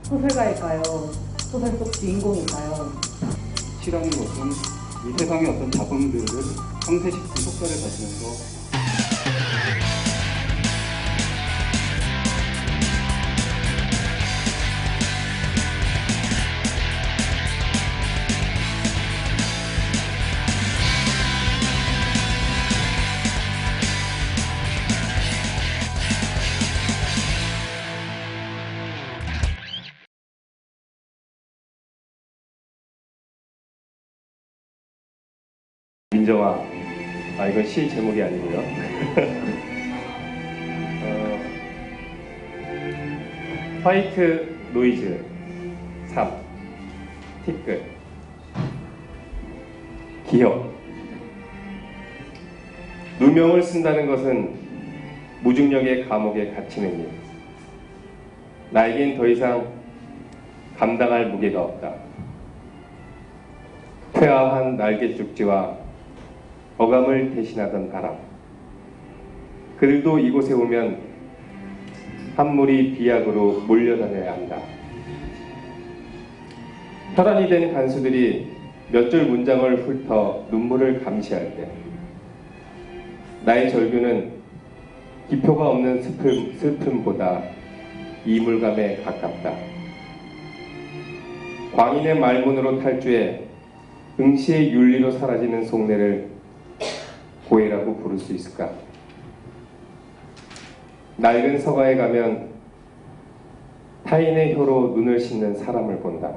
소설가일까요? 소설 속 주인공일까요? 시라는 것은 이 세상의 어떤 잡음들을 상쇄시키는 효과를 가지면서 민정아, 이건 시 제목이 아니고요. 화이트 노이즈 3 티끌 기억. 누명을 쓴다는 것은 무중력의 감옥에 갇히는 일. 나에겐 더 이상 감당할 무게가 없다. 퇴화한 날개쪽지와 어감을 대신하던 바람. 그들도 이곳에 오면 한 무리 비약으로 몰려다녀야 한다. 혈안이 된 간수들이 몇 줄 문장을 훑어 눈물을 감시할 때 나의 절규는 기표가 없는 슬픔보다 이물감에 가깝다. 광인의 말문으로 탈주해 응시의 윤리로 사라지는 속내를 고해라고 부를 수 있을까? 낡은 서가에 가면 타인의 혀로 눈을 씻는 사람을 본다.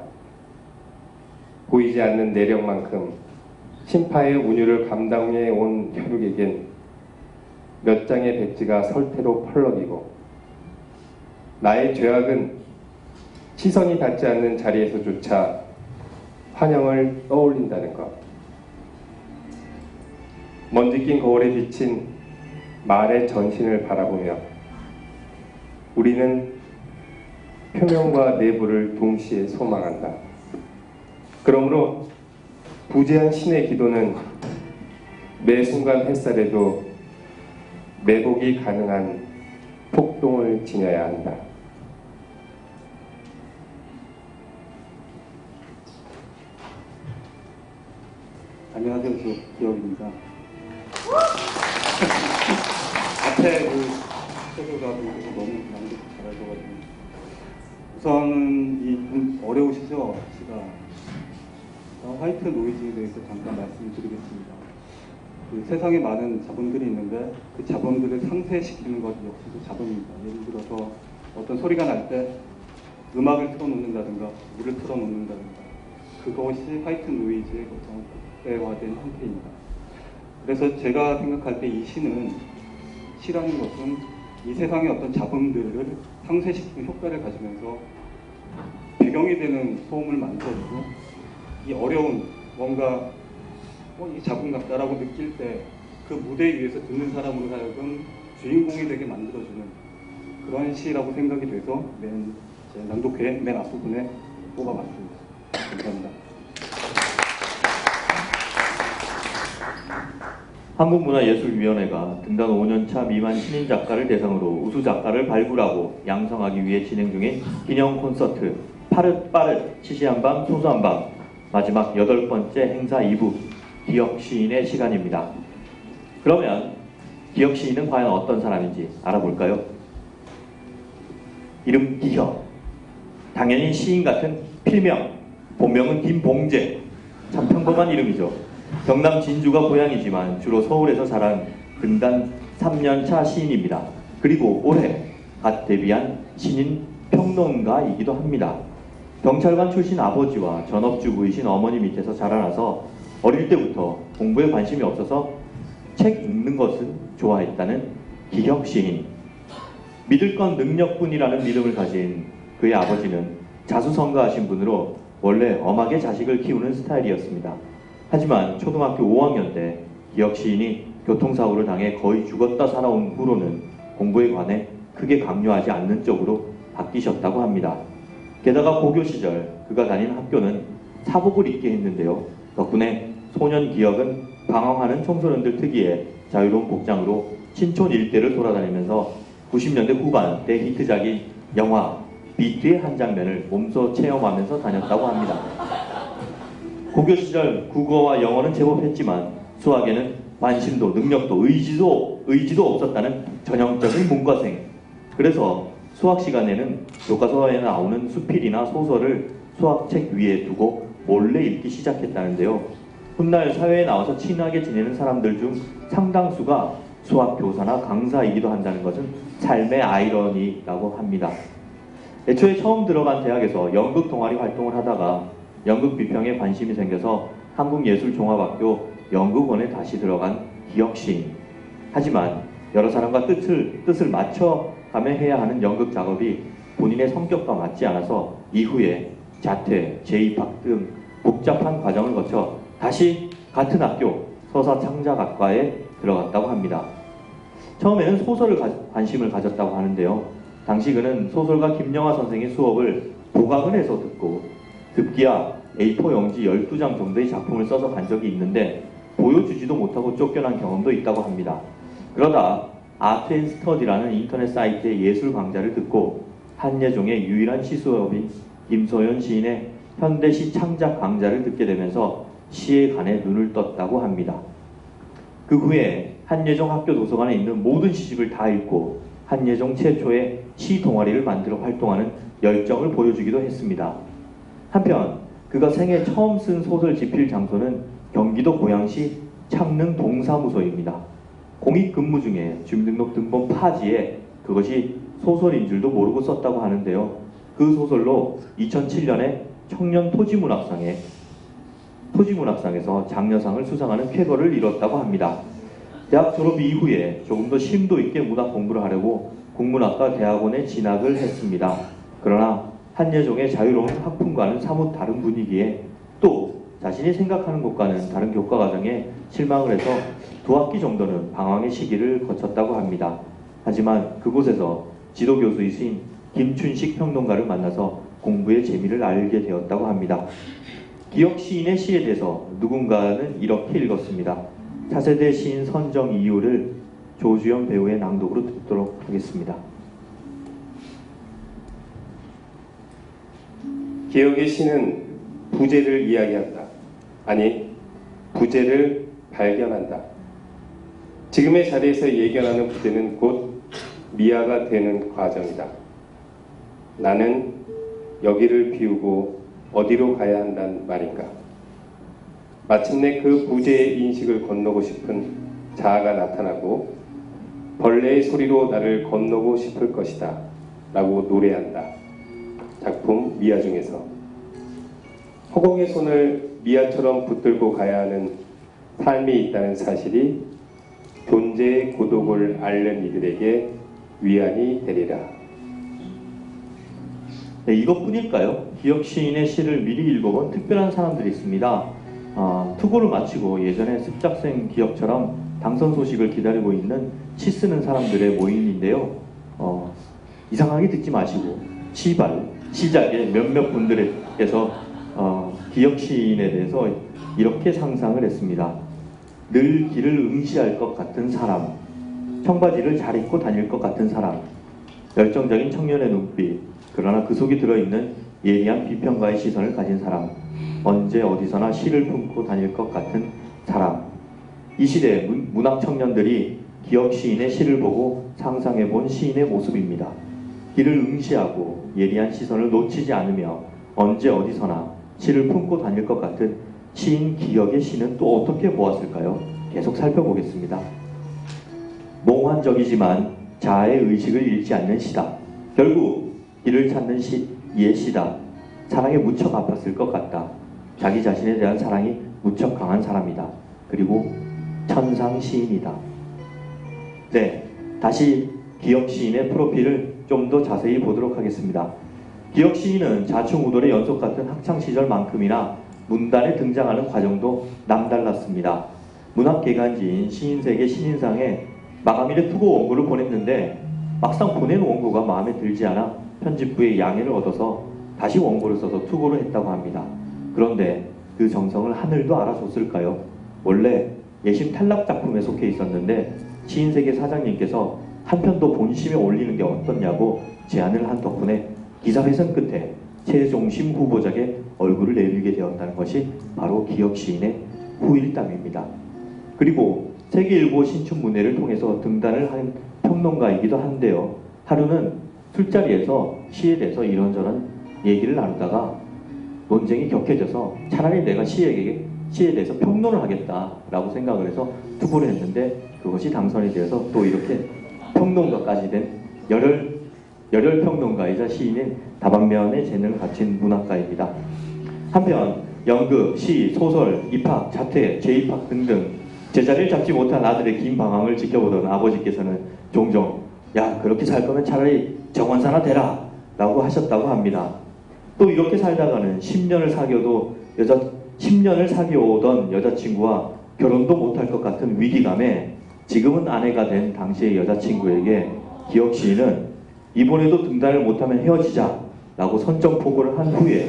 보이지 않는 내력만큼 심파의 운율을 감당해 온 혈육에겐 몇 장의 백지가 설태로 펄럭이고 나의 죄악은 시선이 닿지 않는 자리에서조차 환영을 떠올린다는 것. 먼지 낀 거울에 비친 말의 전신을 바라보며 우리는 표면과 내부를 동시에 소망한다. 그러므로 부재한 신의 기도는 매 순간 햇살에도 매복이 가능한 폭동을 지녀야 한다. 안녕하세요. 저 기억입니다. 앞에 소설가분께서 너무 낭독 잘하셔가지고 우선은 좀 어려우시죠? 시가 화이트 노이즈에 대해서 잠깐 말씀을 드리겠습니다. 그 세상에 많은 잡음들이 있는데 그 잡음들을 상쇄시키는 것 역시도 잡음입니다. 예를 들어서 어떤 소리가 날 때 음악을 틀어놓는다든가 물을 틀어놓는다든가 그것이 화이트 노이즈의 어떤 극대화된 형태입니다. 그래서 제가 생각할 때 이 시라는 것은 이 세상의 어떤 잡음들을 상쇄시키는 효과를 가지면서 배경이 되는 소음을 만들어주고 이 어려운 뭔가 이 잡음 같다라고 느낄 때 그 무대 위에서 듣는 사람으로 하여금 주인공이 되게 만들어주는 그런 시라고 생각이 돼서 제 낭독회 맨 앞부분에 뽑아봤습니다. 감사합니다. 한국문화예술위원회가 등단 5년차 미만 신인 작가를 대상으로 우수 작가를 발굴하고 양성하기 위해 진행 중인 기념 콘서트 파릇파릇 시시한 밤 소소한 밤 마지막 8번째 행사 2부 기억 시인의 시간입니다. 그러면 기억 시인은 과연 어떤 사람인지 알아볼까요? 이름 기혁. 당연히 시인 같은 필명, 본명은 김봉재. 참 평범한 이름이죠. 경남 진주가 고향이지만 주로 서울에서 자란 근단 3년차 시인입니다. 그리고 올해 갓 데뷔한 신인 평론가이기도 합니다. 경찰관 출신 아버지와 전업주부이신 어머니 밑에서 자라나서 어릴 때부터 공부에 관심이 없어서 책 읽는 것은 좋아했다는 기혁 시인. 믿을 건 능력뿐이라는 믿음을 가진 그의 아버지는 자수성가하신 분으로 원래 엄하게 자식을 키우는 스타일이었습니다. 하지만 초등학교 5학년 때 기혁 시인이 교통사고를 당해 거의 죽었다 살아온 후로는 공부에 관해 크게 강요하지 않는 쪽으로 바뀌셨다고 합니다. 게다가 고교 시절 그가 다닌 학교는 사복을 입게 했는데요. 덕분에 소년 기혁은 방황하는 청소년들 특유의 자유로운 복장으로 신촌 일대를 돌아다니면서 90년대 후반 대히트작인 영화 비트의 한 장면을 몸소 체험하면서 다녔다고 합니다. 고교 시절 국어와 영어는 제법 했지만 수학에는 관심도 능력도 의지도 없었다는 전형적인 문과생. 그래서 수학 시간에는 교과서에 나오는 수필이나 소설을 수학책 위에 두고 몰래 읽기 시작했다는데요. 훗날 사회에 나와서 친하게 지내는 사람들 중 상당수가 수학 교사나 강사이기도 한다는 것은 삶의 아이러니라고 합니다. 애초에 처음 들어간 대학에서 연극 동아리 활동을 하다가 연극 비평에 관심이 생겨서 한국예술종합학교 연극원에 다시 들어간 기억시인. 하지만 여러 사람과 뜻을 맞춰가며 해야 하는 연극 작업이 본인의 성격과 맞지 않아서 이후에 자퇴, 재입학 등 복잡한 과정을 거쳐 다시 같은 학교 서사창작학과에 들어갔다고 합니다. 처음에는 소설을 관심을 가졌다고 하는데요. 당시 그는 소설가 김영하 선생의 수업을 보강을 해서 듣고 급기야 A4 용지 12장 정도의 작품을 써서 간 적이 있는데 보여주지도 못하고 쫓겨난 경험도 있다고 합니다. 그러다 아트앤스터디라는 인터넷 사이트의 예술 강좌를 듣고 한예종의 유일한 시수업인 김소연 시인의 현대시 창작 강좌를 듣게 되면서 시에 관해 눈을 떴다고 합니다. 그 후에 한예종 학교 도서관에 있는 모든 시집을 다 읽고 한예종 최초의 시 동아리를 만들어 활동하는 열정을 보여주기도 했습니다. 한편 그가 생애 처음 쓴 소설 집필 장소는 경기도 고양시 창릉 동사무소입니다. 공익 근무 중에 주민등록 등본 파지에 그것이 소설인 줄도 모르고 썼다고 하는데요. 그 소설로 2007년에 청년 토지문학상에서 장려상을 수상하는 쾌거를 이뤘다고 합니다. 대학 졸업 이후에 조금 더 심도 있게 문학 공부를 하려고 국문학과 대학원에 진학을 했습니다. 그러나 한예종의 자유로운 학풍과는 사뭇 다른 분위기에 또 자신이 생각하는 것과는 다른 교과 과정에 실망을 해서 2학기 정도는 방황의 시기를 거쳤다고 합니다. 하지만 그곳에서 지도교수이신 김춘식 평론가를 만나서 공부의 재미를 알게 되었다고 합니다. 기억 시인의 시에 대해서 누군가는 이렇게 읽었습니다. 차세대 시인 선정 이유를 조주연 배우의 낭독으로 듣도록 하겠습니다. 기억의 시는 부재를 이야기한다. 아니, 부재를 발견한다. 지금의 자리에서 예견하는 부재는 곧 미아가 되는 과정이다. 나는 여기를 비우고 어디로 가야 한단 말인가? 마침내 그 부재의 인식을 건너고 싶은 자아가 나타나고 벌레의 소리로 나를 건너고 싶을 것이다 라고 노래한다. 작품 미아 중에서 허공의 손을 미아처럼 붙들고 가야 하는 삶이 있다는 사실이 존재의 고독을 앓는 이들에게 위안이 되리라. 네, 이것뿐일까요? 기억 시인의 시를 미리 읽어본 특별한 사람들이 있습니다. 투고를 마치고 예전에 습작생 기억처럼 당선 소식을 기다리고 있는 시 쓰는 사람들의 모임인데요. 이상하게 듣지 마시고 시작에 몇몇 분들께서 기억 시인에 대해서 이렇게 상상을 했습니다. 늘 길을 응시할 것 같은 사람, 청바지를 잘 입고 다닐 것 같은 사람, 열정적인 청년의 눈빛, 그러나 그 속에 들어있는 예리한 비평가의 시선을 가진 사람, 언제 어디서나 시를 품고 다닐 것 같은 사람. 이 시대 문학 청년들이 기억 시인의 시를 보고 상상해본 시인의 모습입니다. 길을 응시하고 예리한 시선을 놓치지 않으며 언제 어디서나 시를 품고 다닐 것 같은 시인 기억의 시는 또 어떻게 보았을까요? 계속 살펴보겠습니다. 몽환적이지만 자아의 의식을 잃지 않는 시다. 결국 길을 찾는 이의 시다. 사랑에 무척 아팠을 것 같다. 자기 자신에 대한 사랑이 무척 강한 사람이다. 그리고 천상 시인이다. 네, 다시 기억 시인의 프로필을 좀 더 자세히 보도록 하겠습니다. 기억 시인은 자충우돌의 연속 같은 학창 시절만큼이나 문단에 등장하는 과정도 남달랐습니다. 문학 개간지인 시인세계 신인상에 마감일에 투고 원고를 보냈는데 막상 보낸 원고가 마음에 들지 않아 편집부의 양해를 얻어서 다시 원고를 써서 투고를 했다고 합니다. 그런데 그 정성을 하늘도 알아줬을까요? 원래 예심 탈락 작품에 속해 있었는데 시인세계 사장님께서 한 편 더 본심에 올리는 게 어떻냐고 제안을 한 덕분에 기사회생 끝에 최종심 후보작의 얼굴을 내밀게 되었다는 것이 바로 기억 시인의 후일담입니다. 그리고 세계일보 신춘문예를 통해서 등단을 한 평론가이기도 한데요. 하루는 술자리에서 시에 대해서 이런저런 얘기를 나누다가 논쟁이 격해져서 차라리 내가 시에 대해서 평론을 하겠다라고 생각을 해서 투고를 했는데 그것이 당선이 되어서 또 이렇게 평론가까지 된 열혈 평론가이자 시인인 다방면의 재능을 갖춘 문학가입니다. 한편 연극, 시, 소설, 입학, 자퇴, 재입학 등등 제자리를 잡지 못한 아들의 긴 방황을 지켜보던 아버지께서는 종종 야 그렇게 살 거면 차라리 정원사나 되라 라고 하셨다고 합니다. 또 이렇게 살다가는 10년을 사귀어오던 여자친구와 결혼도 못할 것 같은 위기감에 지금은 아내가 된 당시의 여자친구에게 기억 시인은 이번에도 등단을 못하면 헤어지자 라고 선정포고를 한 후에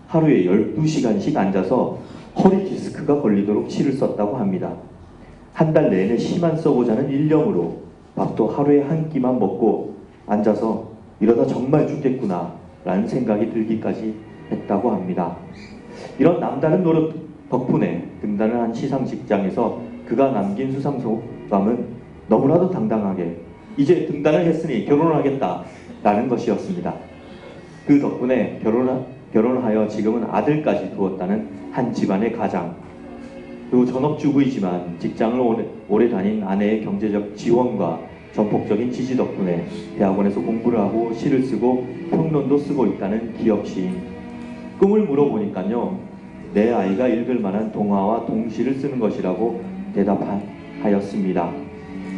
하루에 12시간씩 앉아서 허리 디스크가 걸리도록 시를 썼다고 합니다. 한 달 내내 시만 써보자는 일념으로 밥도 하루에 한 끼만 먹고 앉아서 이러다 정말 죽겠구나 라는 생각이 들기까지 했다고 합니다. 이런 남다른 노력 덕분에 등단을 한 시상식장에서 그가 남긴 수상소감은 너무나도 당당하게 이제 등단을 했으니 결혼을 하겠다 라는 것이었습니다. 그 덕분에 결혼하여 지금은 아들까지 두었다는 한 집안의 가장, 그리고 전업주부이지만 직장을 오래 다닌 아내의 경제적 지원과 전폭적인 지지 덕분에 대학원에서 공부를 하고 시를 쓰고 평론도 쓰고 있다는 기억 시인. 꿈을 물어보니까요, 내 아이가 읽을 만한 동화와 동시를 쓰는 것이라고 대답하였습니다.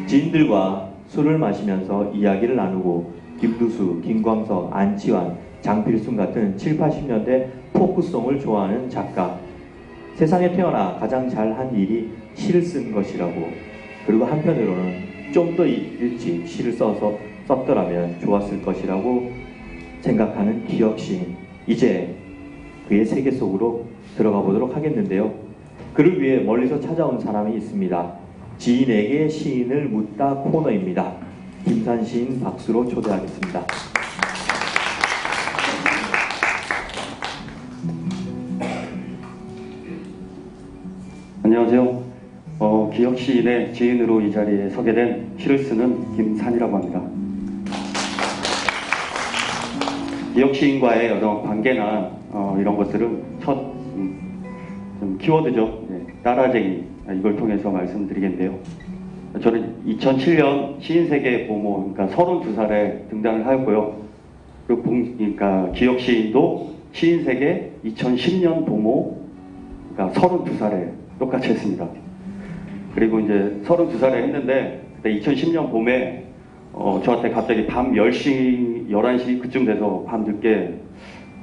지인들과 술을 마시면서 이야기를 나누고 김두수, 김광석, 안치환, 장필순 같은 7, 80년대 포크송을 좋아하는 작가. 세상에 태어나 가장 잘한 일이 시를 쓴 것이라고, 그리고 한편으로는 좀 더 일찍 시를 썼더라면 좋았을 것이라고 생각하는 기억 시인. 이제 그의 세계 속으로 들어가 보도록 하겠는데요. 그를 위해 멀리서 찾아온 사람이 있습니다. 지인에게 시인을 묻다 코너입니다. 김산 시인 박수로 초대하겠습니다. 안녕하세요. 기억 시인의 지인으로 이 자리에 서게 된 시를 쓰는 김산이라고 합니다. 기억 시인과의 여러 관계나 이런 것들은 첫 좀 키워드죠. 따라쟁이, 이걸 통해서 말씀드리겠는데요. 저는 2007년 시인세계 보모, 그러니까 32살에 등단을 하였고요. 그러니까 기억 시인도 시인세계 2010년 보모, 그러니까 32살에 똑같이 했습니다. 그리고 이제 32살에 했는데 그때 2010년 봄에 저한테 갑자기 밤 10시, 11시 그쯤 돼서 밤 늦게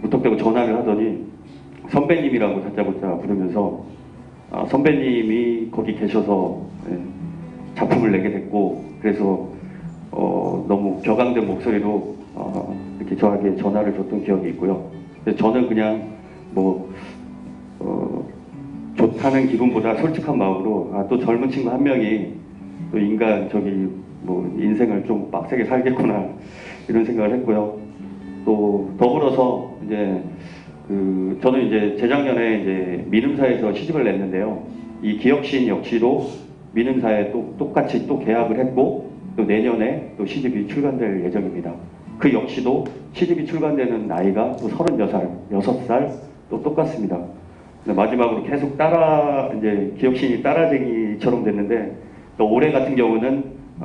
무턱대고 전화를 하더니 선배님이라고 다짜고짜 부르면서 선배님이 거기 계셔서 작품을 내게 됐고, 그래서 너무 격앙된 목소리로 이렇게 저에게 전화를 줬던 기억이 있고요. 그래서 저는 그냥 좋다는 기분보다 솔직한 마음으로 또 젊은 친구 한 명이 또 인생을 좀 빡세게 살겠구나 이런 생각을 했고요. 또 더불어서 이제 저는 이제 재작년에 이제 민음사에서 시집을 냈는데요. 이 기억시인 역시도 민음사에 또 똑같이 또 계약을 했고, 또 내년에 또 시집이 출간될 예정입니다. 그 역시도 시집이 출간되는 나이가 또 36살 또 똑같습니다. 마지막으로 계속 이제 기억시인이 따라쟁이처럼 됐는데, 또 올해 같은 경우는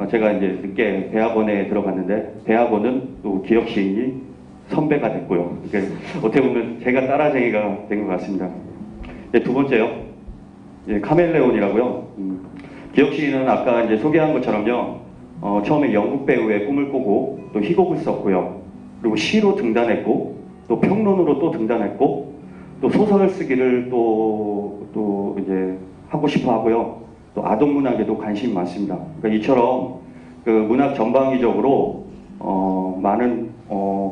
제가 이제 늦게 대학원에 들어갔는데, 대학원은 또 기억시인이 선배가 됐고요. 그러니까 어떻게 보면 제가 따라쟁이가 된 것 같습니다. 두 번째요. 카멜레온이라고요. 기억시인은 아까 이제 소개한 것처럼요. 처음에 연극 배우의 꿈을 꾸고 또 희곡을 썼고요. 그리고 시로 등단했고, 또 평론으로 또 등단했고, 또 소설을 쓰기를 또 이제 하고 싶어 하고요. 또 아동문학에도 관심이 많습니다. 그러니까 이처럼 그 문학 전방위적으로 많은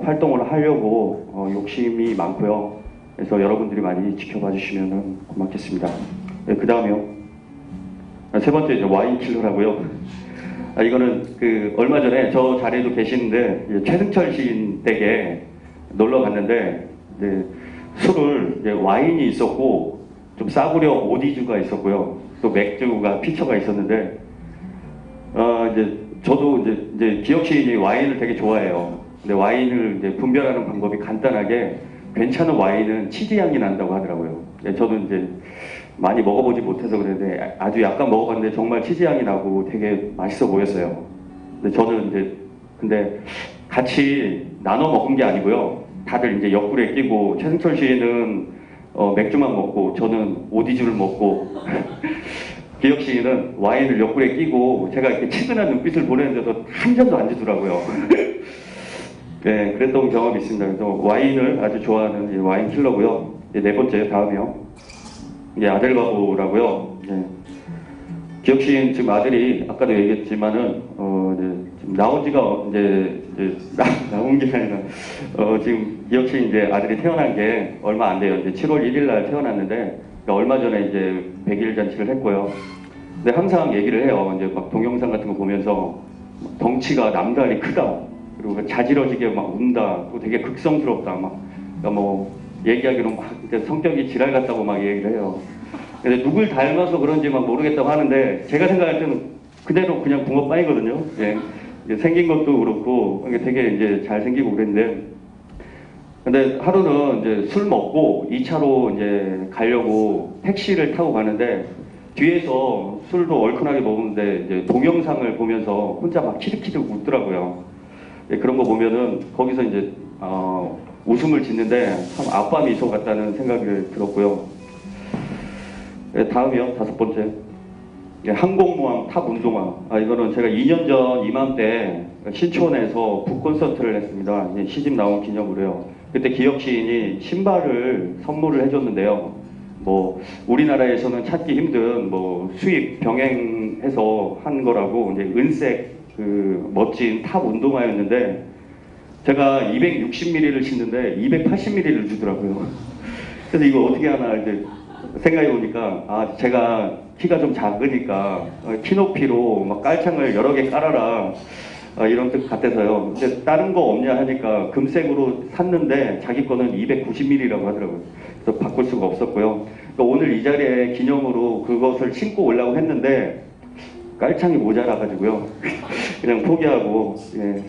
활동을 하려고 욕심이 많고요. 그래서 여러분들이 많이 지켜봐 주시면 고맙겠습니다. 그 다음에요. 세 번째 이제 와인킬러라고요. 이거는 얼마 전에 저 자리에도 계시는데 최승철 시인 댁에 놀러 갔는데 이제 술을 이제 와인이 있었고 좀 싸구려 오디주가 있었고요. 또 맥주가 피처가 있었는데 이제 저도 이제 기혁 시인이 와인을 되게 좋아해요. 근데 와인을 이제 분별하는 방법이 간단하게 괜찮은 와인은 치즈 향이 난다고 하더라고요. 저도 이제 많이 먹어보지 못해서 그랬는데 아주 약간 먹어봤는데 정말 치즈 향이 나고 되게 맛있어 보였어요. 근데 저는 이제 근데 같이 나눠 먹은 게 아니고요. 다들 이제 옆구리에 끼고 최승철 시인은 맥주만 먹고 저는 오디주를 먹고 기혁 시인은 와인을 옆구리에 끼고 제가 이렇게 치근한 눈빛을 보내는데도 한 잔도 안 주더라고요. 네, 그랬던 경험이 있습니다. 그래서 와인을 아주 좋아하는 와인 킬러고요. 네 번째 다음이요. 아들 바보라고요. 기혁 시인 지금 아들이 아까도 얘기했지만은 지금 나온 지가 이제 나온 게 아니라 지금 기혁 시인 이제 아들이 태어난 게 얼마 안 돼요. 이제 7월 1일 날 태어났는데 얼마 전에 이제 100일 잔치를 했고요. 근데 항상 얘기를 해요. 이제 막 동영상 같은 거 보면서 덩치가 남다리 크다. 그리고 자지러지게 막 운다. 또 되게 극성스럽다. 막 그러니까 뭐 얘기하기로 막 성격이 지랄 같다고 막 얘기를 해요. 근데 누굴 닮아서 그런지 막 모르겠다고 하는데 제가 생각할 때는 그대로 그냥 붕어빵이거든요. 예. 생긴 것도 그렇고 되게 이제 잘생기고 그랬는데 근데 하루는 이제 술 먹고 2차로 이제 가려고 택시를 타고 가는데 뒤에서 술도 얼큰하게 먹는데 이제 동영상을 보면서 혼자 막 키득키득 웃더라고요. 예, 그런 거 보면은 거기서 이제 웃음을 짓는데 참 아빠 미소 같다는 생각이 들었고요. 예, 다음이요. 5번째. 예, 항공모함 탑 운동화. 이거는 제가 2년 전 이맘때 신촌에서 북콘서트를 했습니다. 예, 시집 나온 기념으로요. 그때 기혁 시인이 신발을 선물을 해줬는데요. 뭐 우리나라에서는 찾기 힘든 뭐 수입 병행해서 한 거라고 이제 은색 그 멋진 탑 운동화였는데 제가 260mm를 신는데 280mm를 주더라고요. 그래서 이거 어떻게 하나 이제 생각해 보니까 제가 키가 좀 작으니까 키 높이로 막 깔창을 여러 개 깔아라 이런 뜻 같아서요. 근데 다른 거 없냐 하니까 금색으로 샀는데 자기 거는 290mm라고 하더라고요. 그래서 바꿀 수가 없었고요. 그러니까 오늘 이 자리에 기념으로 그것을 신고 오려고 했는데 깔창이 모자라가지고요. 그냥 포기하고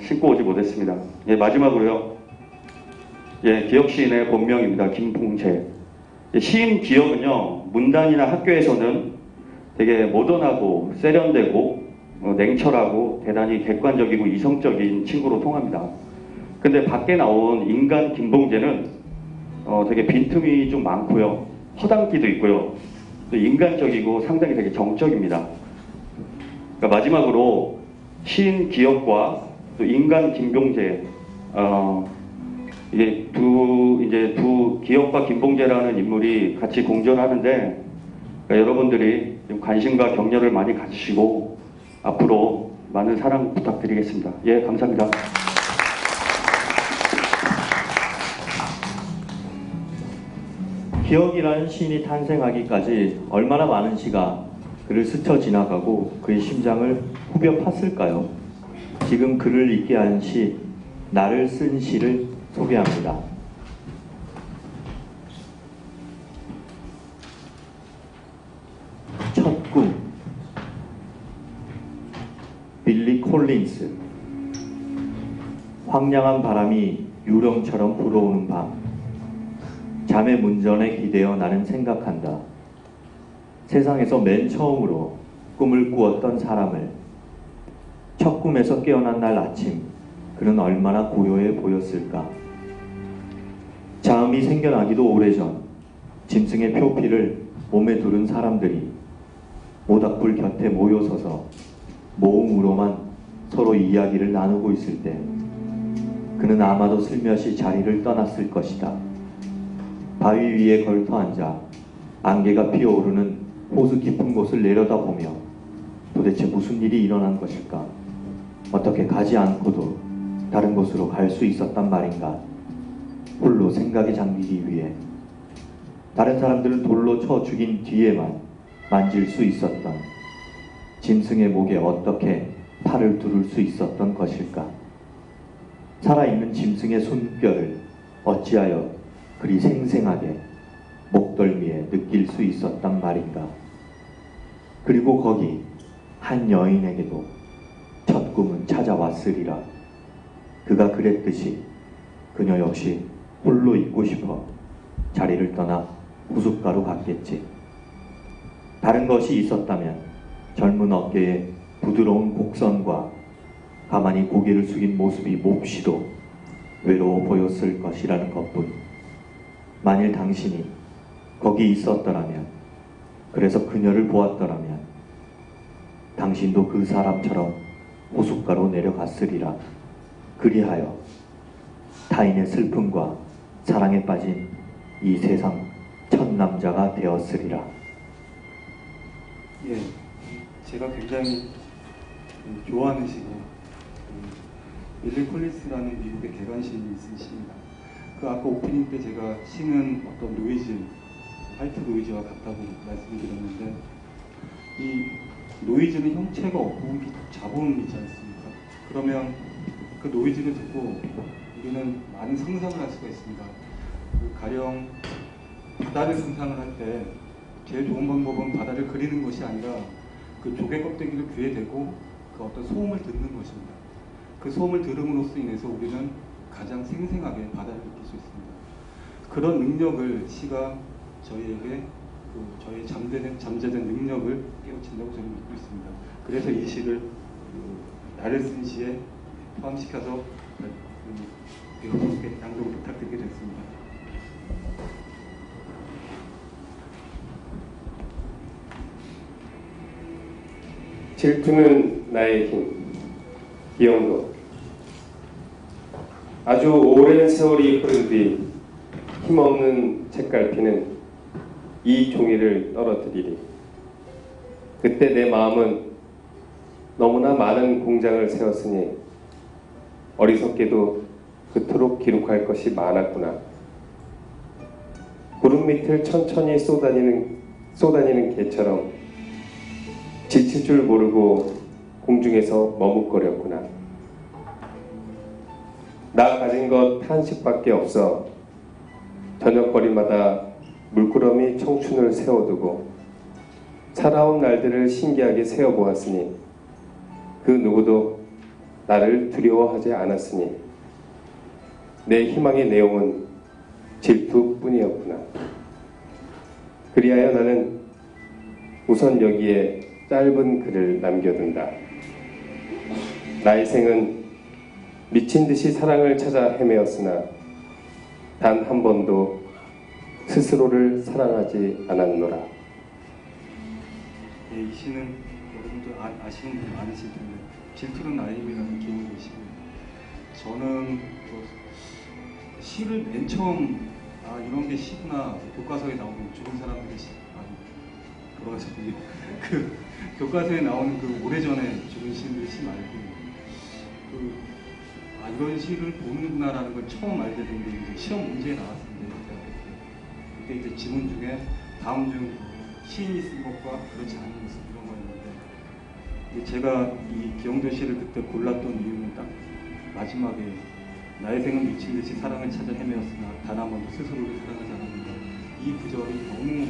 신고 오지 못했습니다. 마지막으로요. 기혁 시인의 본명입니다. 김봉재. 시인 기혁은요. 문단이나 학교에서는 되게 모던하고 세련되고 냉철하고 대단히 객관적이고 이성적인 친구로 통합니다. 근데 밖에 나온 인간 김봉재는 되게 빈틈이 좀 많고요. 허당기도 있고요. 또 인간적이고 상당히 되게 정적입니다. 그러니까 마지막으로 시인 기혁과 또 인간 김봉재 이게 두 기혁과 김봉재라는 인물이 같이 공존하는데 그러니까 여러분들이 좀 관심과 격려를 많이 가지시고 앞으로 많은 사랑 부탁드리겠습니다. 예, 감사합니다. 기혁이라는 시인이 탄생하기까지 얼마나 많은 시가 그를 스쳐 지나가고 그의 심장을 후벼 팠을까요? 지금 그를 있게 한 시, 나를 쓴 시를 소개합니다. 첫 꿈, 빌리 콜린스. 황량한 바람이 유령처럼 불어오는 밤, 잠의 문전에 기대어 나는 생각한다. 세상에서 맨 처음으로 꿈을 꾸었던 사람을. 첫 꿈에서 깨어난 날 아침, 그는 얼마나 고요해 보였을까. 자음이 생겨나기도 오래전 짐승의 표피를 몸에 두른 사람들이 모닥불 곁에 모여서서 모음으로만 서로 이야기를 나누고 있을 때 그는 아마도 슬며시 자리를 떠났을 것이다. 바위 위에 걸터 앉아 안개가 피어오르는 호수 깊은 곳을 내려다보며 도대체 무슨 일이 일어난 것일까? 어떻게 가지 않고도 다른 곳으로 갈 수 있었단 말인가? 홀로 생각에 잠기기 위해 다른 사람들은 돌로 쳐 죽인 뒤에만 만질 수 있었던 짐승의 목에 어떻게 팔을 두를 수 있었던 것일까? 살아있는 짐승의 손뼈를 어찌하여 그리 생생하게 목덜미에 느낄 수 있었단 말인가. 그리고 거기 한 여인에게도 첫 꿈은 찾아왔으리라. 그가 그랬듯이 그녀 역시 홀로 있고 싶어 자리를 떠나 호숫가로 갔겠지. 다른 것이 있었다면 젊은 어깨에 부드러운 곡선과 가만히 고개를 숙인 모습이 몹시도 외로워 보였을 것이라는 것뿐. 만일 당신이 거기 있었더라면, 그래서 그녀를 보았더라면 당신도 그 사람처럼 호숫가로 내려갔으리라. 그리하여 타인의 슬픔과 사랑에 빠진 이 세상 첫 남자가 되었으리라. 예, 제가 굉장히 좋아하는 시고 밀리 콜린스라는 미국의 개관 시인이 쓴 시입니다. 그 아까 오프닝 때 제가 시는 어떤 노이즈, 화이트 노이즈와 같다고 말씀드렸는데 이 노이즈는 형체가 없고 잡음이지 않습니까? 그러면 그 노이즈를 듣고 우리는 많은 상상을 할 수가 있습니다. 가령 바다를 상상을 할 때 제일 좋은 방법은 바다를 그리는 것이 아니라 그 조개 껍데기를 귀에 대고 그 어떤 소음을 듣는 것입니다. 그 소음을 들음으로써 인해서 우리는 가장 생생하게 바다를 느낄 수 있습니다. 그런 능력을 시가 저희에게 저희 잠재된 능력을 깨우친다고 저는 믿고 있습니다. 그래서 이 시를 나를 쓴 시에 포함시켜서 여러분께 양독을 부탁드리게 됐습니다. 질투는 나의 힘. 기영도. 아주 오랜 세월이 흐른 뒤 힘없는 책갈피는 이 종이를 떨어뜨리리. 그때 내 마음은 너무나 많은 공장을 세웠으니 어리석게도 그토록 기록할 것이 많았구나. 구름 밑을 천천히 쏘다니는 개처럼 지칠 줄 모르고 공중에서 머뭇거렸구나. 나 가진 것 한식밖에 없어 저녁거리마다 물끄러미 청춘을 세워두고 살아온 날들을 신기하게 세어보았으니 그 누구도 나를 두려워하지 않았으니 내 희망의 내용은 질투뿐이었구나. 그리하여 나는 우선 여기에 짧은 글을 남겨둔다. 나의 생은 미친 듯이 사랑을 찾아 헤매었으나 단 한 번도 스스로를 사랑하지 않았노라. 예, 이 시는 여러분들 아시는 분이 많으실 텐데 질투는 나의 힘이라는 기억의 시고요. 저는 시를 맨 처음 이런 게 시구나 교과서에 나오는 죽은 사람들의 시 돌아가셨군요. 그 교과서에 나오는 그 오래전에 죽은 시인들 시 말고 이런 시를 보는구나라는 걸 처음 알게 된 게 이제 시험 문제에 나왔습니다. 그때 이제 지문 중에 다음 중 시인이 쓴 것과 그렇지 않은 모습 이런 거였는데 제가 이 기영도 시를 그때 골랐던 이유는 딱 마지막에 나의 생은 미친 듯이 사랑을 찾아 헤매었으나 단 한 번도 스스로를 사랑하지 않았는가. 이 구절이 너무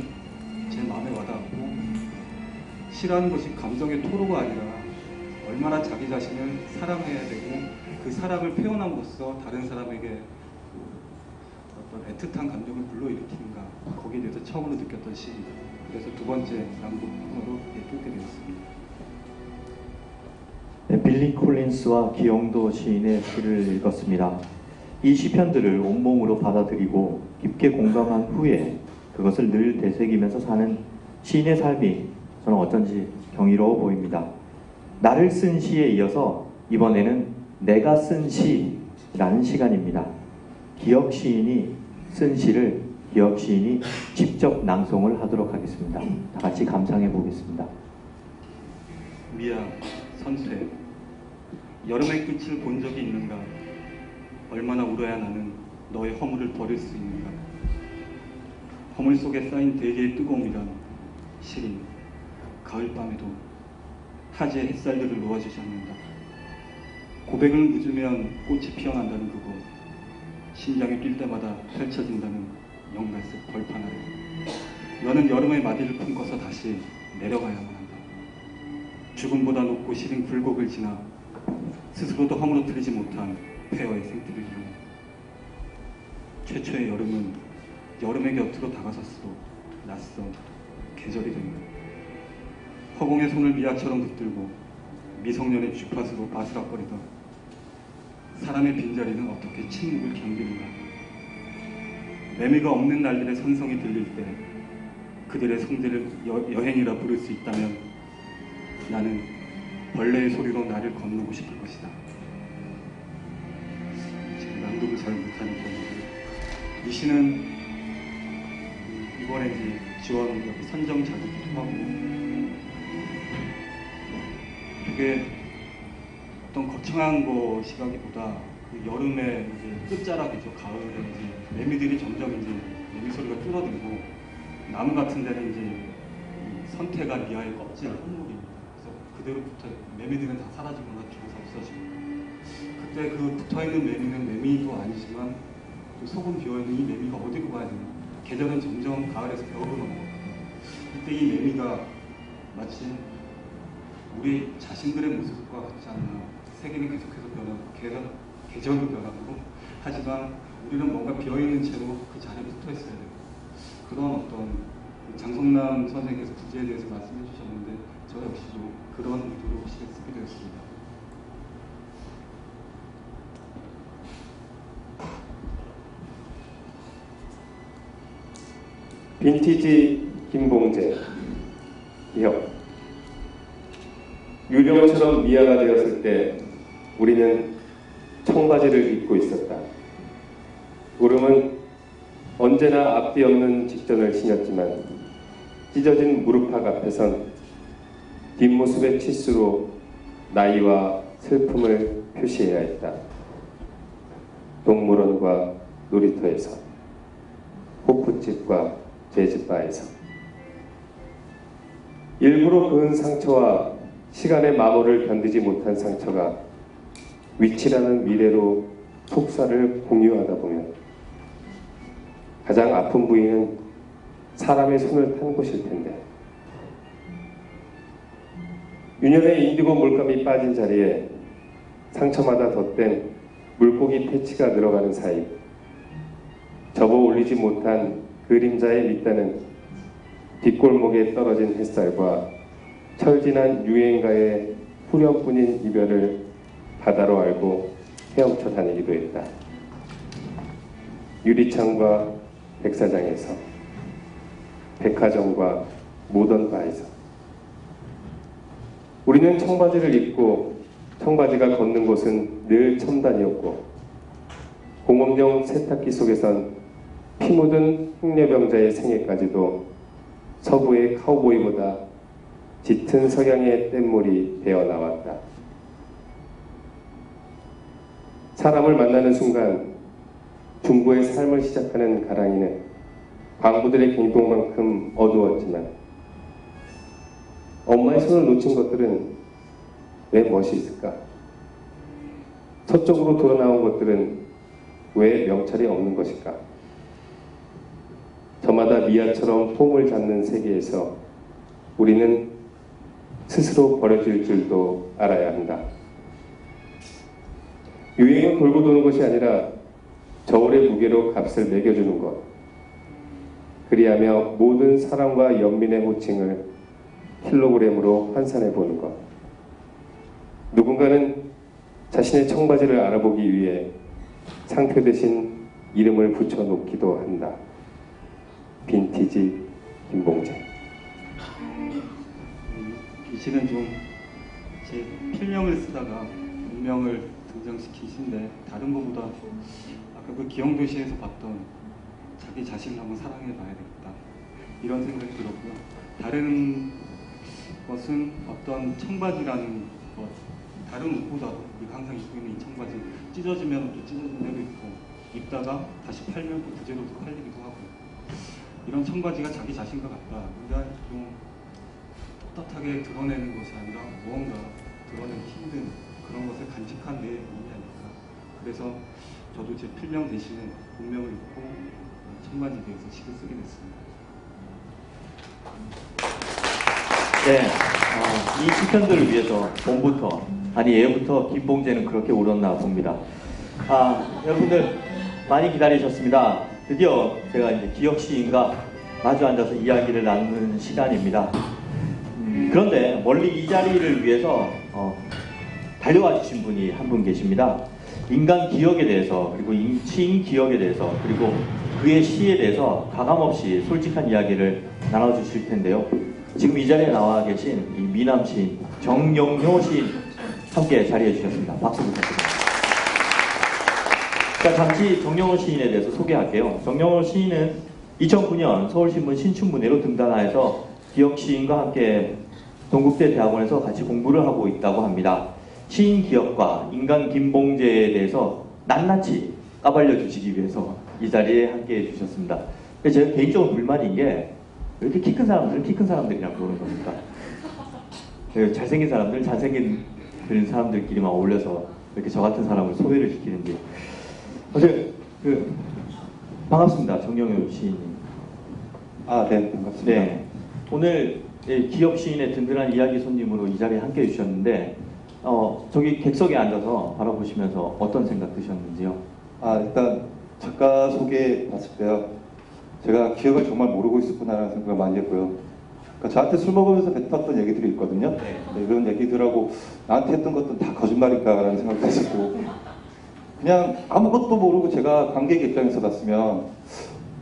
제 마음에 와닿았고 시라는 것이 감정의 토로가 아니라 얼마나 자기 자신을 사랑해야 되고 그 사랑을 표현함으로써 다른 사람에게 어떤 애틋한 감정을 불러일으키는가 거기에 대해서 처음으로 느꼈던 시입니다. 그래서 두 번째 낭독으로 뚫게 되었습니다. 네, 빌리 콜린스와 기영도 시인의 시를 읽었습니다. 이 시편들을 온몸으로 받아들이고 깊게 공감한 후에 그것을 늘 되새기면서 사는 시인의 삶이 저는 어쩐지 경이로워 보입니다. 나를 쓴 시에 이어서 이번에는 내가 쓴 시라는 시간입니다. 기억 시인이 쓴 시를 기억 시인이 직접 낭송을 하도록 하겠습니다. 다 같이 감상해 보겠습니다. 미야, 선수해. 여름의 끝을 본 적이 있는가? 얼마나 울어야 나는 너의 허물을 버릴 수 있는가? 허물 속에 쌓인 대게의 뜨거움이란 시린 가을밤에도 타지의 햇살들을 놓아주지 않는다. 고백을 묻으면 꽃이 피어난다는 그거. 심장이 뛸 때마다 펼쳐진다는 영갈색 벌판 아래 너는 여름의 마디를 품고서 다시 내려가야만 한다. 죽음보다 높고 시린 굴곡을 지나 스스로도 허물어뜨리지 못한 폐허의 생태를 이루네. 최초의 여름은 여름의 곁으로 다가섰어도 낯선 계절이 된다. 허공에 손을 미아처럼 붙들고 미성년의 쥐팥으로 바스락거리던 사람의 빈자리는 어떻게 침묵을 견디는가. 매미가 없는 날들의 선성이 들릴 때 그들의 성대를 여행이라 부를 수 있다면 나는 벌레의 소리로 나를 건너고 싶을 것이다. 지금 낭독을 잘 못하는 편인데 이 시는 이번에 이제 지원 여기 선정자료기도 하고 그게 어떤 거창한 것이라기보다 그 여름의 이제 끝자락이죠. 가을에 이제 매미들이 점점 이제 매미 소리가 줄어들고 나무 같은 데는 이제 이 선태가 미아의 껍질 한물이 그래서 그대로 붙어 매미들은 다 사라지거나 죽어서 없어지고 그때 그 붙어있는 매미는 매미도 아니지만 그 속은 비어있는 이 매미가 어디로 가야 되나. 계절은 점점 가을에서 겨울로 넘어가고 이때 이 매미가 마치 우리 자신들의 모습과 같지 않나. 세계는 계속해서 변하고 계절은 변하고 하지만 우리는 뭔가 비어있는 채로 그 자리에 붙어 있어야 되고 그런 어떤 장성남 선생님께서 부제에 대해서 말씀해 주셨는데 저 역시도 그런 의도로 시를 쓰게 되었습니다. 빈티지 김봉재 기억. 유령처럼 미아가 되었을 때 우리는 청바지를 입고 있었다. 구름은 언제나 앞뒤 없는 직전을 지녔지만 찢어진 무릎팍 앞에선 뒷모습의 치수로 나이와 슬픔을 표시해야 했다. 동물원과 놀이터에서, 호프집과 재즈바에서 일부러 그은 상처와 시간의 마모를 견디지 못한 상처가 위치라는 미래로 속살을 공유하다 보면 가장 아픈 부위는 사람의 손을 탄 곳일 텐데 유년의 인디고 물감이 빠진 자리에 상처마다 덧댄 물고기 패치가 늘어가는 사이 접어 올리지 못한 그림자의 밑단은 뒷골목에 떨어진 햇살과 철진한 유행가의 후렴뿐인 이별을 바다로 알고 헤엄쳐 다니기도 했다. 유리창과 백사장에서, 백화점과 모던바에서 우리는 청바지를 입고 청바지가 걷는 곳은 늘 첨단이었고 공업용 세탁기 속에선 피 묻은 흉내병자의 생애까지도 서부의 카우보이보다 짙은 석양의 뗏물이 배어나왔다. 사람을 만나는 순간 중부의 삶을 시작하는 가랑이는 광부들의 행동만큼 어두웠지만 엄마의 손을 놓친 것들은 왜 멋이 있을까? 서쪽으로 돌아나온 것들은 왜 명찰이 없는 것일까? 저마다 미아처럼 폼을 잡는 세계에서 우리는 스스로 버려질 줄도 알아야 한다. 유행은 돌고 도는 것이 아니라 저울의 무게로 값을 매겨주는 것. 그리하며 모든 사랑과 연민의 호칭을 킬로그램으로 환산해 보는 것. 누군가는 자신의 청바지를 알아보기 위해 상표 대신 이름을 붙여놓기도 한다. 빈티지 김봉재. 이 시는 좀 제 필명을 쓰다가 본명을 등장시킨 시인데 다른 것보다 아까 그 기영도시에서 봤던 자기 자신을 한번 사랑해 봐야 되겠다 이런 생각이 들었고요. 다른 것은 어떤 청바지라는 것, 다른 옷보다도 우리가 항상 입고 있는 이 청바지 찢어지면 또 찢어진 데도 있고 입다가 다시 팔면 또 그제로 또 팔리기도 하고 이런 청바지가 자기 자신과 같다. 그러니까 좀 떳떳하게 드러내는 것이 아니라 무언가 드러내기 힘든 그런 것을 간직한 내 몸이 아닐까. 그래서 저도 제 필명 대신에 본명을 읽고 천만지대에서 시를 쓰게 됐습니다. 네, 이 시편들을 위해서 봄부터 아니 예부터 김봉재는 그렇게 울었나 봅니다. 여러분들 많이 기다리셨습니다. 드디어 제가 이제 기억 시인과 마주 앉아서 이야기를 나누는 시간입니다. 그런데 멀리 이 자리를 위해서 달려와 주신 분이 한 분 계십니다. 인간 기억에 대해서 그리고 시인 기억에 대해서 그리고 그의 시에 대해서 가감없이 솔직한 이야기를 나눠주실 텐데요. 지금 이 자리에 나와 계신 이 미남 시인 정용효 시인 함께 자리해 주셨습니다. 박수 부탁드립니다. 자, 잠시 정용효 시인에 대해서 소개할게요. 정용효 시인은 2009년 서울신문 신춘문예로 등단하여서 기억 시인과 함께 동국대 대학원에서 같이 공부를 하고 있다고 합니다. 시인 기억과 인간 김봉재에 대해서 낱낱이 까발려 주시기 위해서 이 자리에 함께 해주셨습니다. 제가 개인적으로 불만인 게 왜 이렇게 키 큰 사람들은 키 큰 사람들이랑 노는 겁니까? 잘생긴 사람들은 잘생긴 그런 사람들끼리만 어울려서 이렇게 저 같은 사람을 소외를 시키는지. 반갑습니다. 정영효 시인님. 네, 반갑습니다. 네. 오늘 기억 시인의 든든한 이야기 손님으로 이 자리에 함께 해주셨는데 저기 객석에 앉아서 바라보시면서 어떤 생각 드셨는지요? 일단 작가 소개 봤을 때요. 제가 기억을 정말 모르고 있었구나라는 생각을 많이 했고요. 그러니까 저한테 술 먹으면서 뱉었던 얘기들이 있거든요. 네, 이런 얘기들하고 나한테 했던 것도 다 거짓말일까라는 생각도 했었고 그냥 아무것도 모르고 제가 관객 입장에서 봤으면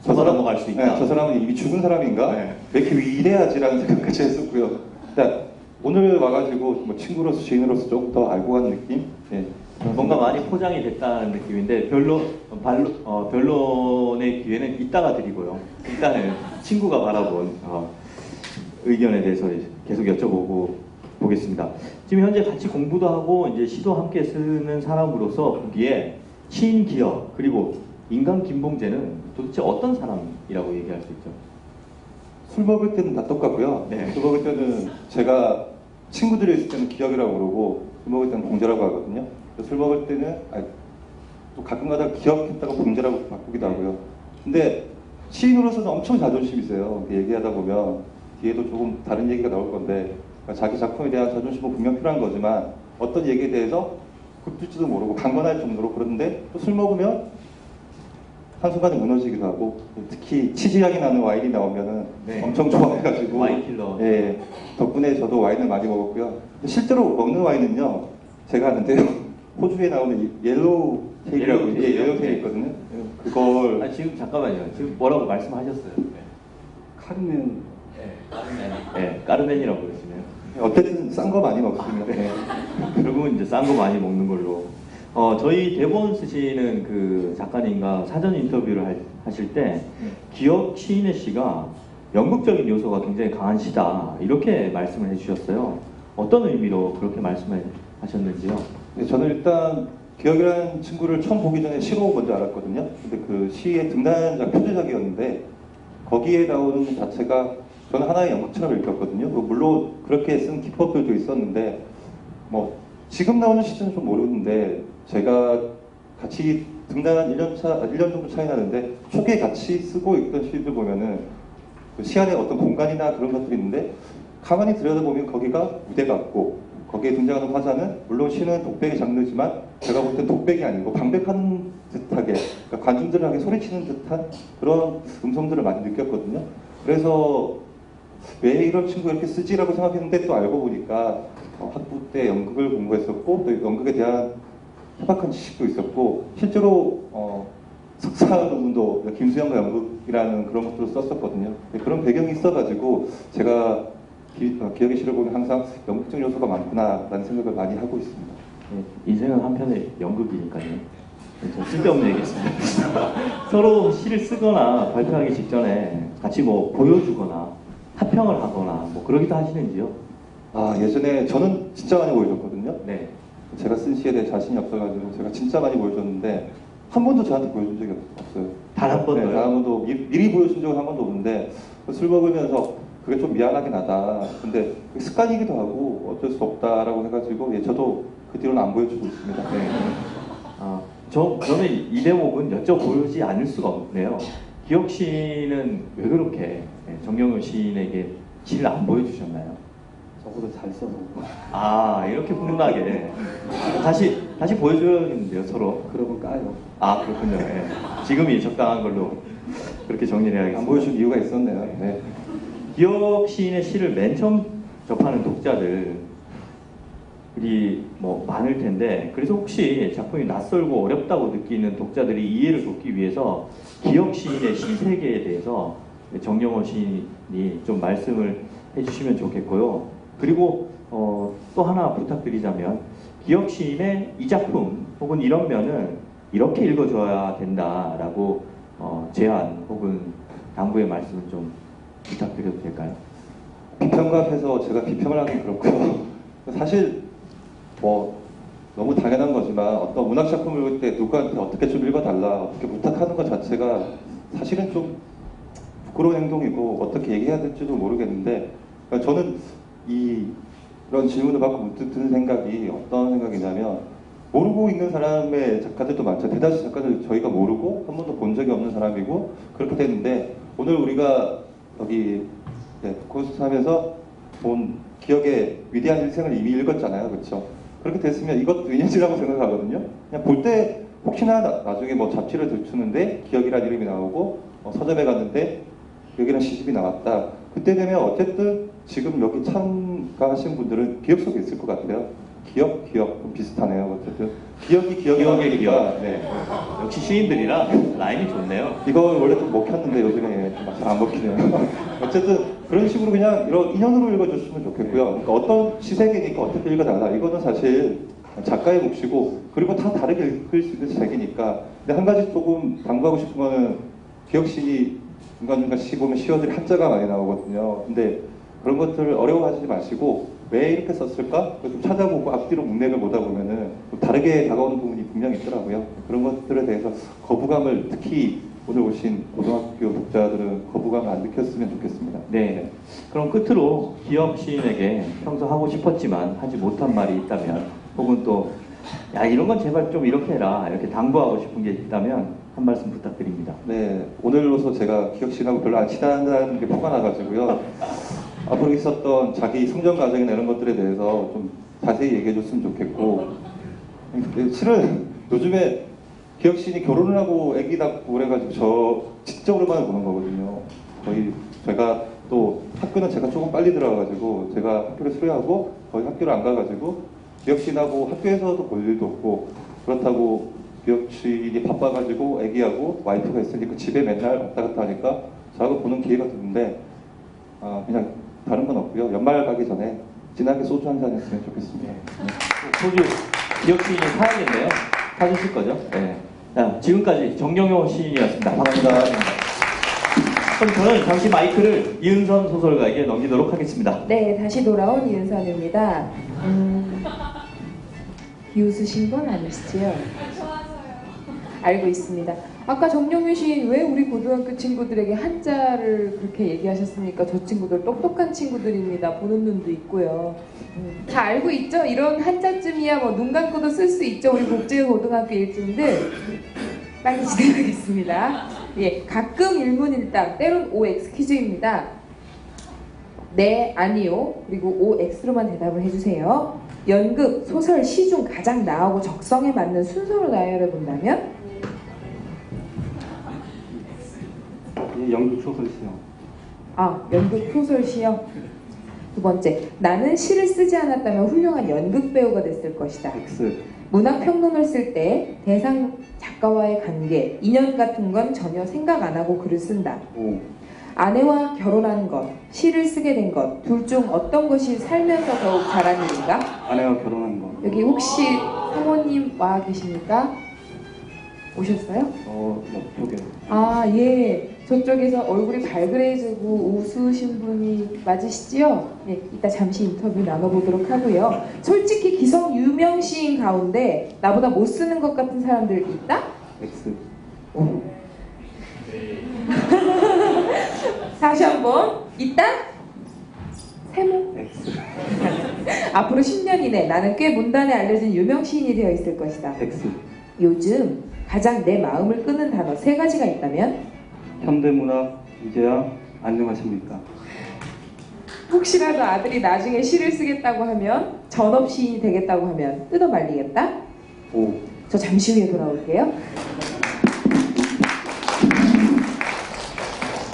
넘어갈 수 있다. 네, 저 사람은 이미 죽은 사람인가? 네. 왜 이렇게 위대하지라는 생각까지 했었고요. 일단 오늘 와가지고 뭐 친구로서 지인으로서 조금 더 알고 간 느낌? 네. 뭔가 많이 포장이 됐다는 느낌인데 변론의 기회는 이따가 드리고요. 일단은 친구가 바라본 의견에 대해서 계속 여쭤보고 보겠습니다. 지금 현재 같이 공부도 하고 이제 시도 함께 쓰는 사람으로서 보기에 시인 기억 그리고 인간 김봉재는 도대체 어떤 사람이라고 얘기할 수 있죠? 술 먹을 때는 다 똑같고요. 네. 술 먹을 때는 제가 친구들이 있을 때는 기억이라고 그러고 술 먹을 때는 봉재라고 하거든요. 술 먹을 때는 또 가끔가다 기억했다가 봉재라고 바꾸기도 하고요. 근데 시인으로서는 엄청 자존심이 있어요. 얘기하다 보면 뒤에도 조금 다른 얘기가 나올 건데 그러니까 자기 작품에 대한 자존심은 분명 필요한 거지만 어떤 얘기에 대해서 굽질지도 모르고 강건할 정도로 그런데 또 술 먹으면 한순간에 무너지기도 하고 특히 치즈향이 나는 와인이 나오면은 네. 엄청 좋아해가지고 와인 킬러. 예, 덕분에 저도 와인을 많이 먹었고요. 근데 실제로 먹는 와인은요 제가 아는데요 호주에 나오는 옐로우 테일이라고 옐로우 테일이요? 옐로우 테일 있거든요. 그걸 지금 잠깐만요. 지금 뭐라고 말씀하셨어요? 카르멘 네, 까르멘이라고 그러시네요. 어쨌든 싼 거 많이 먹습니다. 네. 결국은 이제 싼 거 많이 먹는 걸로. 저희 대본 쓰시는 그 작가님과 사전 인터뷰를 하실 때 기억 시인의 시가 연극적인 요소가 굉장히 강한 시다 이렇게 말씀을 해주셨어요. 어떤 의미로 그렇게 말씀을 하셨는지요? 네, 저는 일단 기억이라는 친구를 처음 보기 전에 시로 먼저 알았거든요. 근데 그 시의 등단작 표제작이었는데 거기에 나오는 자체가 저는 하나의 연극처럼 읽혔거든요. 물론 그렇게 쓴 기법들도 있었는데 뭐 지금 나오는 시는 좀 모르는데 제가 같이 등단한 1년 정도 차이 나는데 초기에 같이 쓰고 있던 시들 보면은 그 시 안에 어떤 공간이나 그런 것들이 있는데 가만히 들여다보면 거기가 무대 같고 거기에 등장하는 화자는 물론 시는 독백의 장르지만 제가 볼 땐 독백이 아니고 방백하는 듯하게 그러니까 관중들에게 소리치는 듯한 그런 음성들을 많이 느꼈거든요. 그래서 왜 이런 친구가 이렇게 쓰지라고 생각했는데 또 알고 보니까 학부 때 연극을 공부했었고 또 연극에 대한 해박한 지식도 있었고 실제로 석사 논문도 김수영과 연극이라는 그런 것들을 썼었거든요. 그런 배경이 있어가지고 제가 기억의 시를 보면 항상 연극적 요소가 많구나라는 생각을 많이 하고 있습니다. 네, 인생은 한편의 연극이니까요. 좀 쓸데없는 얘기했습니다. 서로 시를 쓰거나 발표하기 직전에 같이 뭐 보여주거나 합평을 하거나 뭐 그러기도 하시는지요? 예전에 저는 진짜 많이 보여줬거든요. 네. 제가 쓴 시에 대해 자신이 없어가지고 제가 진짜 많이 보여줬는데 한 번도 저한테 보여준 적이 없어요. 단 한 번도요? 네, 단 한 번도 미리 보여준 적은 한 번도 없는데 술 먹으면서 그게 좀 미안하긴 하다. 근데 습관이기도 하고 어쩔 수 없다라고 해가지고 저도 그 뒤로는 안 보여주고 있습니다. 네. 저는 이 대목은 여쭤보지 않을 수가 없네요. 기혁 씨는 왜 그렇게 정영호 시인에게 시를 안 보여주셨나요? 저보다 잘 써서 아, 이렇게 훈훈하게 다시 보여줘야겠는데요, 서로. 그러면 까요. 아, 그렇군요. 예. 지금이 적당한 걸로 그렇게 정리를 해야겠습니다. 안 보여준 이유가 있었네요. 네. 기혁 시인의 시를 맨 처음 접하는 독자들이 뭐 많을 텐데, 그래서 혹시 작품이 낯설고 어렵다고 느끼는 독자들이 이해를 돕기 위해서 기혁 시인의 시 세계에 대해서 정영호 시인이 좀 말씀을 해주시면 좋겠고요. 그리고 또 하나 부탁드리자면, 기혁 시인의 이 작품 혹은 이런 면은 이렇게 읽어줘야 된다라고 제안 혹은 당부의 말씀을 좀 부탁드려도 될까요? 비평가에서 제가 비평을 하긴 그렇고요. 사실 뭐 너무 당연한 거지만 어떤 문학 작품을 볼 때 누구한테 어떻게 좀 읽어달라 어떻게 부탁하는 것 자체가 사실은 좀 부끄러운 행동이고 어떻게 얘기해야 될지도 모르겠는데, 그러니까 저는 이런 질문을 받고 문득 드는 생각이 어떤 생각이냐면, 모르고 있는 사람의 작가들도 많죠. 대다수 작가들 저희가 모르고 한 번도 본 적이 없는 사람이고 그렇게 됐는데, 오늘 우리가 여기 콘서트 하면서 본 기억의 위대한 일생을 이미 읽었잖아요. 그렇죠? 그렇게 됐으면 이것도 은연이라고 생각하거든요. 그냥 볼 때 혹시나 나중에 뭐 잡지를 들추는데 기억이라는 이름이 나오고 서점에 갔는데 기억이라는 시집이 나왔다. 그때 되면 어쨌든 지금 여기 참가하신 분들은 기억 속에 있을 것 같아요. 기억 좀 비슷하네요. 어쨌든 기억이 기억의 기억이니까. 기억. 역시 시인들이라 라인이 좋네요. 이거 원래 좀 먹혔는데 요즘에 잘 안 먹히네요. 어쨌든 그런 식으로 그냥 이런 인연으로 읽어줬으면 좋겠고요. 그러니까 어떤 시세계니까 어떻게 읽어달라. 이거는 사실 작가의 몫이고, 그리고 다 다르게 읽을 수 있는 책이니까. 근데 한 가지 조금 당부하고 싶은 거는, 기억시 중간중간 시 보면 시어들이 한자가 많이 나오거든요. 근데 그런 것들을 어려워하지 마시고 왜 이렇게 썼을까? 좀 찾아보고 앞뒤로 문맥을 보다 보면은 좀 다르게 다가오는 부분이 분명히 있더라고요. 그런 것들에 대해서 거부감을, 특히 오늘 오신 고등학교 독자들은 거부감을 안 느꼈으면 좋겠습니다. 네. 그럼 끝으로 기혁 시인에게 평소 하고 싶었지만 하지 못한 말이 있다면, 혹은 또 야, 이런 건 제발 좀 이렇게 해라, 이렇게 당부하고 싶은 게 있다면 한 말씀 부탁드립니다. 네, 오늘로서 제가 기혁씨하고 별로 안 친하다는 게 표가 나가지고요. 앞으로 있었던 자기 성장 과정이나 이런 것들에 대해서 좀 자세히 얘기해 줬으면 좋겠고, 실은 요즘에 기혁씨이 결혼을 하고 아기 낳고 그래가지고 저 지적으로만 보는 거거든요. 거의 제가 또 학교는 제가 조금 빨리 들어가가지고 제가 학교를 수료하고 거의 학교를 안 가가지고 기혁씨하고 학교에서도 볼 일도 없고, 그렇다고 기혁씨이 바빠가지고 아기하고 와이프가 있으니까 집에 맨날 왔다 갔다 하니까 저하고 보는 기회가 드는데, 그냥 다른 건 없고요. 연말 가기 전에 진하게 소주 한잔 했으면 좋겠습니다. 소주 기혁 시인이 사야겠네요. 사주실 거죠? 네. 자, 지금까지 정영호 시인이었습니다. 감사합니다. 그럼 저는 잠시 마이크를 이은선 소설가에게 넘기도록 하겠습니다. 네, 다시 돌아온 이은선입니다. 비웃으신 건 아니시죠? 알고 있습니다. 아까 정영유 시인 왜 우리 고등학교 친구들에게 한자를 그렇게 얘기하셨습니까? 저 친구들 똑똑한 친구들입니다. 보는 눈도 있고요. 다 알고 있죠? 이런 한자쯤이야 뭐 눈 감고도 쓸 수 있죠. 우리 국제고등학교 일진들. 빨리 진행하겠습니다. 예, 가끔 일문일답, 때론 OX 퀴즈입니다. 네, 아니요, 그리고 OX로만 대답을 해주세요. 연극, 소설, 시 중 가장 나하고 적성에 맞는 순서로 나열해 본다면? 예, 연극 소설 시요. 연극, 소설, 시요? 두 번째, 나는 시를 쓰지 않았다면 훌륭한 연극 배우가 됐을 것이다. X. 문학 평론을 쓸 때 대상 작가와의 관계, 인연 같은 건 전혀 생각 안 하고 글을 쓴다. O. 아내와 결혼한 것, 시를 쓰게 된 것, 둘 중 어떤 것이 살면서 더욱 잘한 일인가? 아내와 결혼한 거. 여기 혹시 사모님 와 계십니까? 오셨어요? 옆쪽에. 예. 저쪽에서 얼굴이 발그레지고 웃으신 분이 맞으시지요? 네, 이따 잠시 인터뷰 나눠보도록 하고요. 솔직히 기성 유명 시인 가운데 나보다 못 쓰는 것 같은 사람들 있다? X. 다시 한번. 있다? 세모? X. 앞으로 10년 이내 나는 꽤 문단에 알려진 유명 시인이 되어 있을 것이다. X. 요즘 가장 내 마음을 끄는 단어 3가지가 있다면? 현대문학, 이제야 안녕하십니까. 혹시라도 아들이 나중에 시를 쓰겠다고 하면, 전업 시인이 되겠다고 하면 뜯어 말리겠다? 오. 저 잠시 후에 돌아올게요.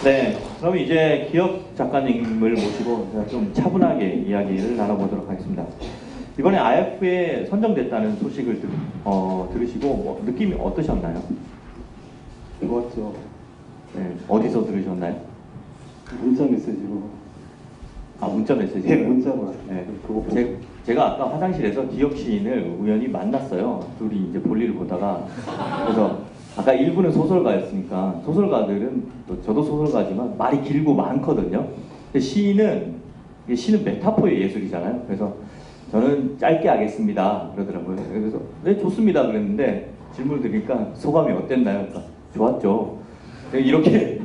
네, 그럼 이제 기억 작가님을 모시고 제가 좀 차분하게 이야기를 나눠보도록 하겠습니다. 이번에 IF에 선정됐다는 소식을 들으시고 뭐 느낌이 어떠셨나요? 좋았죠. 네, 어디서 들으셨나요? 문자 메시지로. 아, 문자 메시지. 예, 문자로. 네, 그거 보고. 제가 아까 화장실에서 기억 시인을 우연히 만났어요. 둘이 이제 볼일을 보다가. 그래서 아까 일부는 소설가였으니까 소설가들은 또 저도 소설가지만 말이 길고 많거든요. 근데 시는 메타포의 예술이잖아요. 그래서 저는 짧게 하겠습니다 그러더라고요. 그래서 네 좋습니다 그랬는데 질문을 드리니까 소감이 어땠나요? 그러니까 좋았죠. 이렇게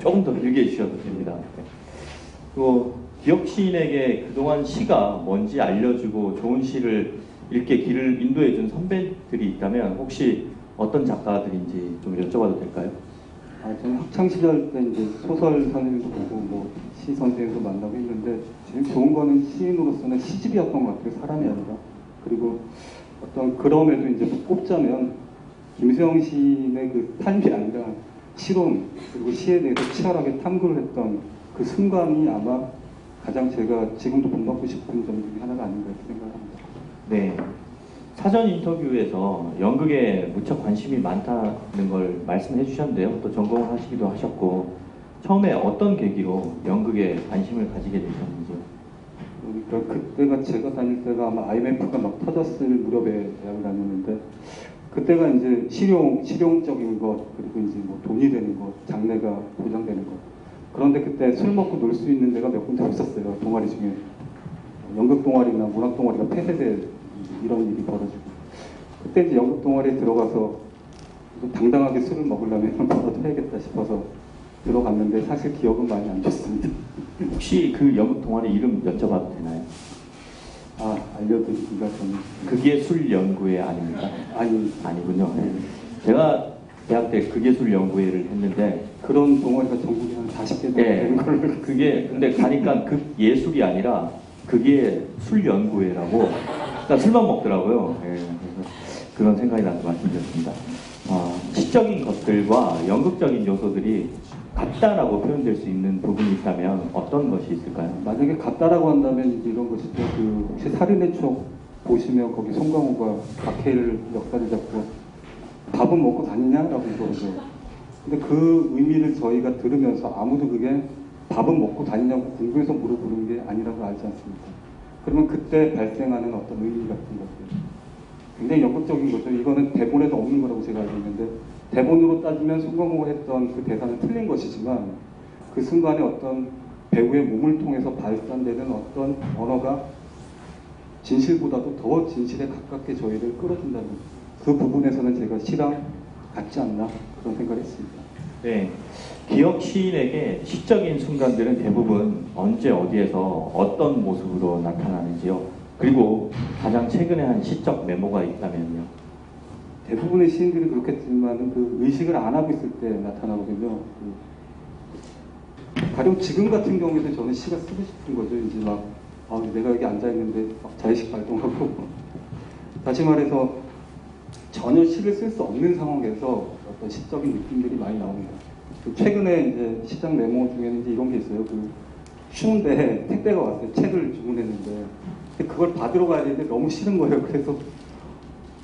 조금 더 길게 해주셔도 됩니다. 또 기억 시인에게 그동안 시가 뭔지 알려주고 좋은 시를 읽게 길을 인도해준 선배들이 있다면 혹시 어떤 작가들인지 좀 여쭤봐도 될까요? 저는 학창 시절 때 이제 소설 선생님도 보고 뭐 시 선생님도 만나고 했는데 제일 좋은 거는 시인으로서는 시집이었던 것 같아요. 사람이 아니라. 그리고 어떤 그럼에도 이제 꼽자면 김수영 시인의 그 타임이 아니라 시론 그리고 시에 대해서 치열하게 탐구를 했던 그 순간이 아마 가장 제가 지금도 본받고 싶은 점 중에 하나가 아닌가 이렇게 생각합니다. 네. 사전 인터뷰에서 연극에 무척 관심이 많다는 걸 말씀해 주셨는데요. 또 전공을 하시기도 하셨고 처음에 어떤 계기로 연극에 관심을 가지게 되셨는지요? 그러니까 그때가 제가 다닐 때가 아마 IMF가 막 터졌을 무렵에 대학을 다녔는데 그때가 이제 실용적인 것 그리고 이제 뭐 돈이 되는 것 장래가 보장되는 것 그런데 그때 술 먹고 놀 수 있는 데가 몇 군데 없었어요. 동아리 중에 연극 동아리나 문학 동아리가 폐쇄될 이런 일이 벌어지고 그때 이제 연극 동아리에 들어가서 또 당당하게 술을 먹으려면 뭐라도 해야겠다 싶어서 들어갔는데 사실 기억은 많이 안 좋습니다. 혹시 그 연극 동아리 이름 여쭤봐도 되나요? 알려드리기가 저는 극예술연구회 아닙니까? 아니군요. 네. 제가 대학 때 극예술연구회를 했는데 그런 동아리가 전국에 한 40개 되는 걸로 그게 근데 가니까 극예술이 아니라 극예술연구회라고 그러니까 술만 먹더라고요. 네, 그래서 그런 생각이 나서 말씀드렸습니다. 시적인 것들과 연극적인 요소들이 같다라고 표현될 수 있는 부분이 있다면 어떤 것이 있을까요? 만약에 같다라고 한다면 이제 이런 것이죠. 그 혹시 살인의 추억 보시면 거기 송강호가 박해일 역사를 잡고 밥은 먹고 다니냐라고 그러죠. 근데 그 의미를 저희가 들으면서 아무도 그게 밥은 먹고 다니냐고 궁금해서 물어보는 게 아니라고 알지 않습니까? 그러면 그때 발생하는 어떤 의미 같은 것들 굉장히 연극적인 거죠. 이거는 대본에도 없는 거라고 제가 알고 있는데 대본으로 따지면 송강호가 했던 그 대사는 틀린 것이지만 그 순간에 어떤 배우의 몸을 통해서 발산되는 어떤 언어가 진실보다도 더 진실에 가깝게 저희를 끌어준다는 그 부분에서는 제가 시랑 같지 않나 그런 생각을 했습니다. 네, 기억 시인에게 시적인 순간들은 대부분 언제 어디에서 어떤 모습으로 나타나는지요? 그리고 가장 최근에 한 시적 메모가 있다면요? 대부분의 시인들이 그렇겠지만 그 의식을 안 하고 있을 때 나타나거든요. 가령 지금 같은 경우에도 저는 시가 쓰고 싶은 거죠. 이제 막 내가 여기 앉아 있는데 막 자의식 발동하고 다시 말해서 전혀 시를 쓸 수 없는 상황에서 어떤 시적인 느낌들이 많이 나옵니다. 최근에 이제 시작 메모 중에는 이제 이런 게 있어요. 추운데 택배가 왔어요. 책을 주문했는데 그걸 받으러 가야 되는데 너무 싫은 거예요. 그래서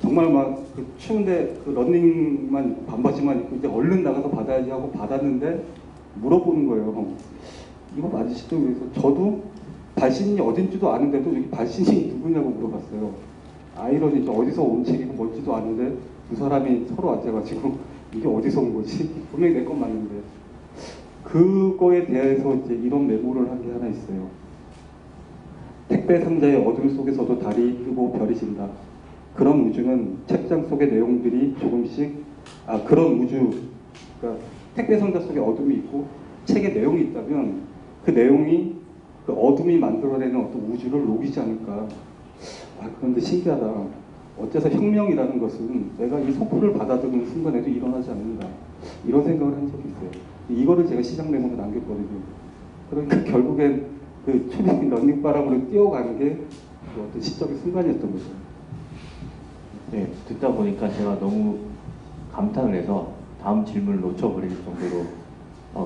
정말 막 추운데 러닝만 반바지만 입고 이제 얼른 나가서 받아야지 하고 받았는데 물어보는 거예요. 이거 맞으시죠? 그래서 저도 발신이 어딘지도 아는데도 여기 발신이 누구냐고 물어봤어요. 아이러니죠. 어디서 온 책이고 뭔지도 아는데 두 사람이 서로 앉아가지고 이게 어디서 온 거지? 분명히 내 건 맞는데 그거에 대해서 이제 이런 메모를 한 게 하나 있어요. 택배 상자의 어둠 속에서도 달이 뜨고 별이 진다. 그런 우주는 책장 속의 내용들이 조금씩 그런 우주 그러니까 택배 상자 속에 어둠이 있고 책에 내용이 있다면 그 내용이 그 어둠이 만들어내는 어떤 우주를 녹이지 않을까. 그런데 신기하다. 어째서 혁명이라는 것은 내가 이 소포를 받아들이는 순간에도 일어나지 않는다. 이런 생각을 한 적이 있어요. 이거를 제가 시작 메모로 남겼거든요. 그러니까 결국엔 그 초딩 런닝바람으로 뛰어가는 게 그 어떤 시적인 순간이었던 거죠. 네, 듣다 보니까 제가 너무 감탄을 해서 다음 질문을 놓쳐버릴 정도로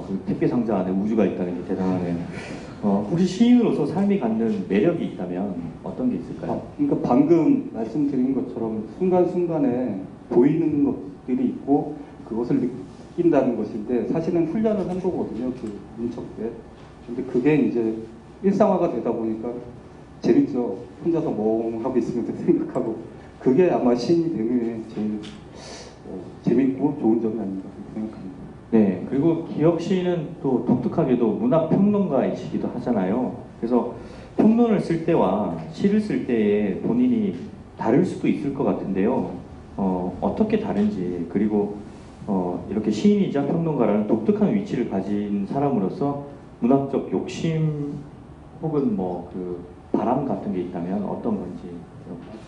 그 택배 상자 안에 우주가 있다는 게 대단하네요. 혹시 시인으로서 삶이 갖는 매력이 있다면 어떤 게 있을까요? 그러니까 방금 말씀드린 것처럼 순간순간에 보이는 것들이 있고 그것을 느낀다는 것인데 사실은 훈련을 한 거거든요. 그 문척 때. 근데 그게 이제 일상화가 되다 보니까 재밌죠. 혼자서 멍하고 있으면서 생각하고 그게 아마 시인이 되는 게 제일 재밌고 좋은 점이 아닌가 생각합니다. 네, 그리고 기혁 시인은 또 독특하게도 문학 평론가이시기도 하잖아요. 그래서 평론을 쓸 때와 시를 쓸 때에 본인이 다를 수도 있을 것 같은데요. 어떻게 다른지, 그리고 이렇게 시인이자 평론가라는 독특한 위치를 가진 사람으로서 문학적 욕심 혹은 뭐 그 바람 같은 게 있다면 어떤 건지.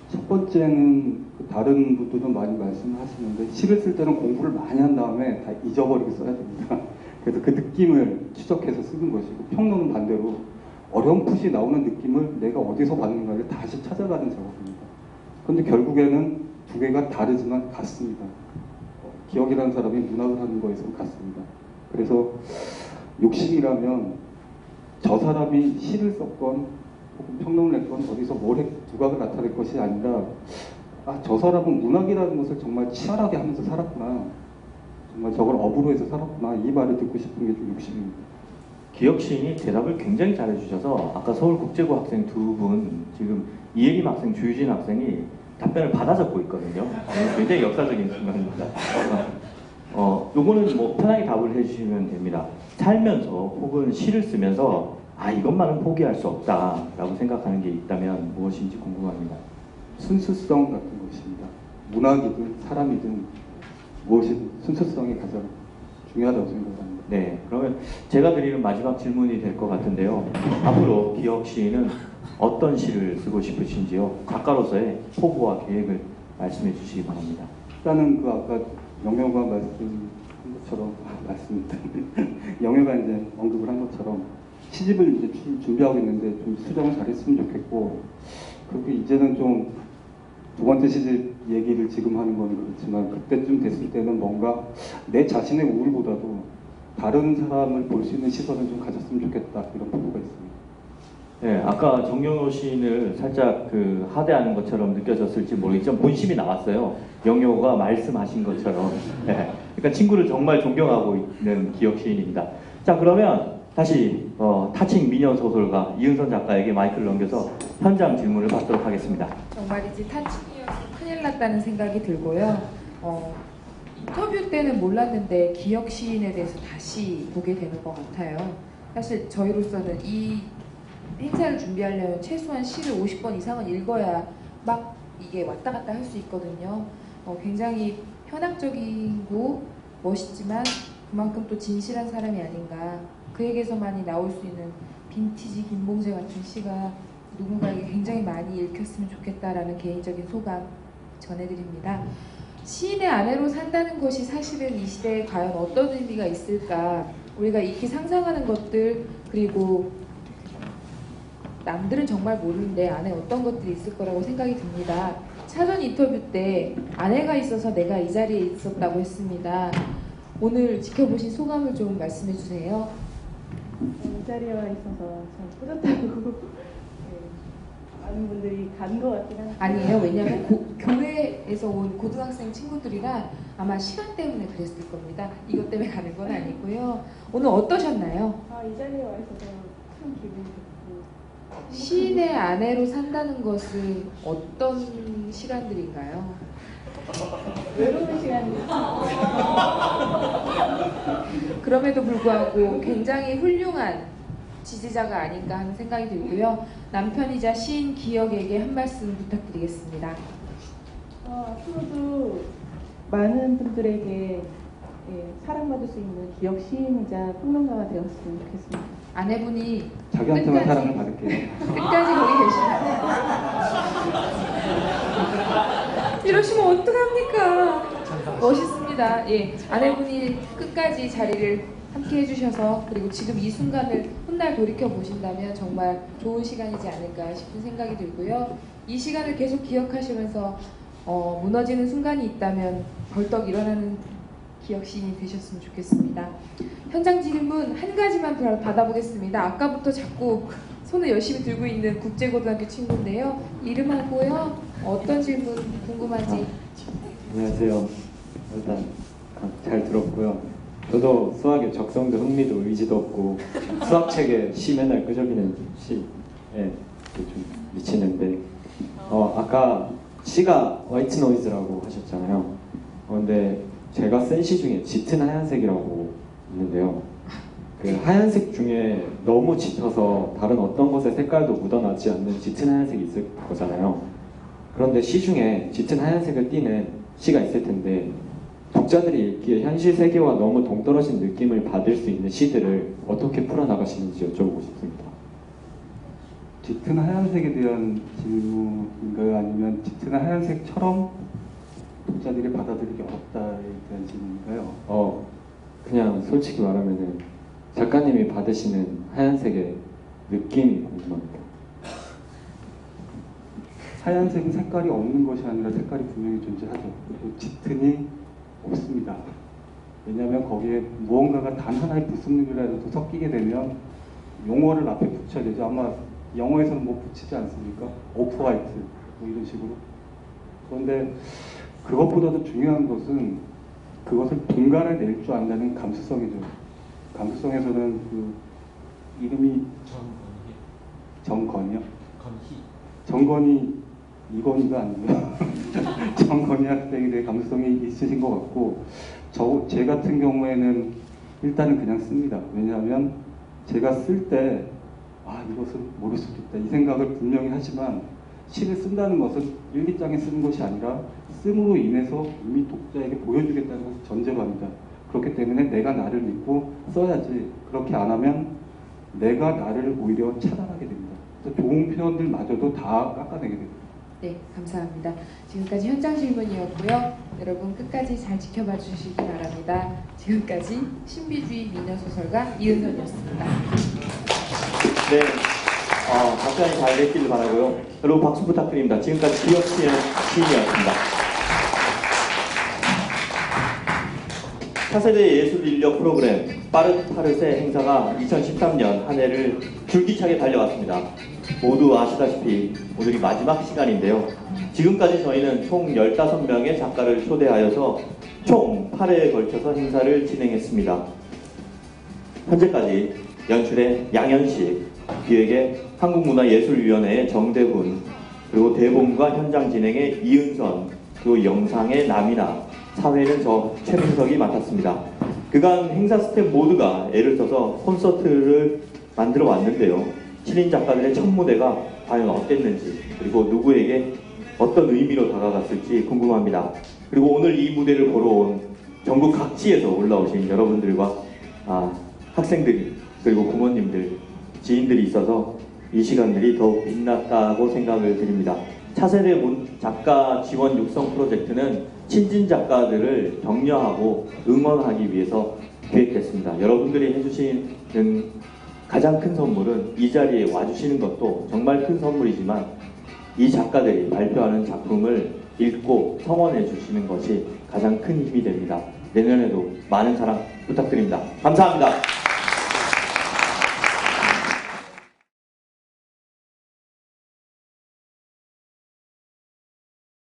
첫 번째는 다른 분들도 많이 말씀하시는데 시를 쓸 때는 공부를 많이 한 다음에 다 잊어버리고 써야 됩니다. 그래서 그 느낌을 추적해서 쓰는 것이고 평론은 반대로 어렴풋이 나오는 느낌을 내가 어디서 봤는가를 다시 찾아가는 작업입니다. 그런데 결국에는 두 개가 다르지만 같습니다. 기억이라는 사람이 문학을 하는 거에서는 같습니다. 그래서 욕심이라면 저 사람이 시를 썼건 혹은 평론을 했건 어디서 두각을 나타낼 것이 아니라 저 사람은 문학이라는 것을 정말 치열하게 하면서 살았구나. 정말 저걸 업으로 해서 살았구나. 이 말을 듣고 싶은 게 좀 욕심입니다. 기혁 시인이 대답을 굉장히 잘해주셔서 아까 서울국제고 학생 두 분 지금 이예림 학생, 주유진 학생이 답변을 받아 적고 있거든요. 굉장히 역사적인 순간입니다. 요거는 뭐 편하게 답을 해주시면 됩니다. 살면서 혹은 시를 쓰면서 이것만은 포기할 수 없다라고 생각하는 게 있다면 무엇인지 궁금합니다. 순수성 같은 것입니다. 문학이든 사람이든 무엇이든 순수성이 가장 중요하다고 생각합니다. 네, 그러면 제가 드리는 마지막 질문이 될 것 같은데요. 앞으로 기혁 시인은 어떤 시를 쓰고 싶으신지요? 작가로서의 포부와 계획을 말씀해 주시기 바랍니다. 일단은 그 아까 영효가 말씀한 것처럼 영효가 이제 언급을 한 것처럼 시집을 이제 준비하고 있는데 좀 수정을 잘했으면 좋겠고 그리고 이제는 좀 두 번째 시집 얘기를 지금 하는 건 그렇지만 그때쯤 됐을 때는 뭔가 내 자신의 우울보다도 다른 사람을 볼 수 있는 시선을 좀 가졌으면 좋겠다 이런 포부가 있습니다. 네, 아까 정영호 시인을 살짝 그 하대하는 것처럼 느껴졌을지 모르겠지만 본심이 나왔어요. 영효가 말씀하신 것처럼. 네, 그러니까 친구를 정말 존경하고 있는 기혁 시인입니다. 자, 그러면 다시 타칭 미녀 소설가 이은선 작가에게 마이크를 넘겨서 현장 질문을 받도록 하겠습니다. 정말이지 타칭이어서 큰일 났다는 생각이 들고요. 인터뷰 때는 몰랐는데 기혁 시인에 대해서 다시 보게 되는 것 같아요. 사실 저희로서는 이 행사를 준비하려면 최소한 시를 50번 이상은 읽어야 막 이게 왔다 갔다 할 수 있거든요. 굉장히 현학적이고 멋있지만 그만큼 또 진실한 사람이 아닌가. 그에게서만이 나올 수 있는 빈티지 김봉재 같은 시가 누군가에게 굉장히 많이 읽혔으면 좋겠다라는 개인적인 소감 전해드립니다. 시인의 아내로 산다는 것이 사실은 이 시대에 과연 어떤 의미가 있을까? 우리가 익히 상상하는 것들, 그리고 남들은 정말 모르는데 안에 어떤 것들이 있을 거라고 생각이 듭니다. 사전 인터뷰 때 아내가 있어서 내가 이 자리에 있었다고 했습니다. 오늘 지켜보신 소감을 좀 말씀해 주세요. 이 자리에 와 있어서 참 뿌듯하고 많은 분들이 간 것 같긴 한데 아니에요. 왜냐하면 교회에서 온 고등학생 친구들이라 아마 시간 때문에 그랬을 겁니다. 이것 때문에 가는 건 아니고요. 오늘 어떠셨나요? 이 자리에 와 있어서 참 기분이 좋고 시인의 아내로 산다는 것은 어떤 시간들인가요? 외로운 시간이 그럼에도 불구하고 굉장히 훌륭한 지지자가 아닌가 하는 생각이 들고요. 남편이자 시인 기혁에게 한 말씀 부탁드리겠습니다. 앞으로도 많은 분들에게 사랑받을 수 있는 기혁 시인이자 평론가가 되었으면 좋겠습니다. 아내분이 자기한테만 사랑을 받을게요. 끝까지 거기 계시나요? 이러시면 어떡합니까? 멋있습니다. 예, 아내분이 끝까지 자리를 함께 해주셔서 그리고 지금 이 순간을 훗날 돌이켜 보신다면 정말 좋은 시간이지 않을까 싶은 생각이 들고요. 이 시간을 계속 기억하시면서 무너지는 순간이 있다면 벌떡 일어나는 기억신이 되셨으면 좋겠습니다. 현장 질문 한 가지만 받아보겠습니다. 아까부터 자꾸 손을 열심히 들고 있는 국제고등학교 친구인데요. 이름하고요. 어떤 질문 궁금한지. 안녕하세요. 일단 잘 들었고요. 저도 수학에 적성도 흥미도 의지도 없고 수학책에 시 맨날 끄적이는 시에 좀 미치는데 아까 시가 화이트 노이즈라고 하셨잖아요. 근데 제가 쓴 시 중에 짙은 하얀색이라고 있는데요. 그 하얀색 중에 너무 짙어서 다른 어떤 곳에 색깔도 묻어나지 않는 짙은 하얀색이 있을 거잖아요. 그런데 시 중에 짙은 하얀색을 띠는 시가 있을 텐데 독자들이 읽기에 현실 세계와 너무 동떨어진 느낌을 받을 수 있는 시들을 어떻게 풀어나가시는지 여쭤보고 싶습니다. 짙은 하얀색에 대한 질문인가요? 아니면 짙은 하얀색처럼 독자들이 받아들이기 어렵다에 대한 질문인가요? 그냥 솔직히 말하면은 작가님이 받으시는 하얀색의 느낌이 궁금합니다. 하얀색은 색깔이 없는 것이 아니라 색깔이 분명히 존재하죠. 그리고 짙은이 없습니다. 왜냐하면 거기에 무언가가 단 하나의 부수물이라도 섞이게 되면 용어를 앞에 붙여야 되죠. 아마 영어에서는 뭐 붙이지 않습니까? 오프 화이트 뭐 이런 식으로. 그런데 그것보다도 중요한 것은 그것을 분간해 낼 줄 안다는 감수성이죠. 감수성에서는 그 이름이 정건이요? 정건이 이건희가 아니고요. 정건희 학생에 대해 감수성이 있으신 것 같고 제 같은 경우에는 일단은 그냥 씁니다. 왜냐하면 제가 쓸 때 이것은 모를 수도 있다 이 생각을 분명히 하지만 시를 쓴다는 것은 일기장에 쓰는 것이 아니라 씀으로 인해서 이미 독자에게 보여주겠다는 것을 전제로 합니다. 그렇기 때문에 내가 나를 믿고 써야지 그렇게 안 하면 내가 나를 오히려 차단하게 됩니다. 그래서 좋은 표현들마저도 다 깎아내게 됩니다. 네, 감사합니다. 지금까지 현장 질문이었고요. 여러분 끝까지 잘 지켜봐 주시기 바랍니다. 지금까지 신비주의 미녀소설가 이은선이었습니다. 네, 답변이 잘 됐기를 바라고요. 여러분 박수 부탁드립니다. 지금까지 기억시의 시인이었습니다. 차세대 예술인력 프로그램 빠르 파르세 행사가 2013년 한 해를 줄기차게 달려왔습니다. 모두 아시다시피 오늘이 마지막 시간인데요. 지금까지 저희는 총 15명의 작가를 초대하여서 총 8회에 걸쳐서 행사를 진행했습니다. 현재까지 연출의 양현식, 기획의 한국문화예술위원회의 정대훈, 그리고 대본과 현장 진행의 이은선, 그리고 영상의 남이나, 사회는 저 최민석이 맡았습니다. 그간 행사 스텝 모두가 애를 써서 콘서트를 만들어 왔는데요. 신인 작가들의 첫 무대가 과연 어땠는지, 그리고 누구에게 어떤 의미로 다가갔을지 궁금합니다. 그리고 오늘 이 무대를 보러 온 전국 각지에서 올라오신 여러분들과 학생들이, 그리고 부모님들, 지인들이 있어서 이 시간들이 더욱 빛났다고 생각을 드립니다. 차세대 작가 지원 육성 프로젝트는 신진 작가들을 격려하고 응원하기 위해서 기획했습니다. 여러분들이 해주시는 가장 큰 선물은 이 자리에 와주시는 것도 정말 큰 선물이지만 이 작가들이 발표하는 작품을 읽고 성원해 주시는 것이 가장 큰 힘이 됩니다. 내년에도 많은 사랑 부탁드립니다. 감사합니다.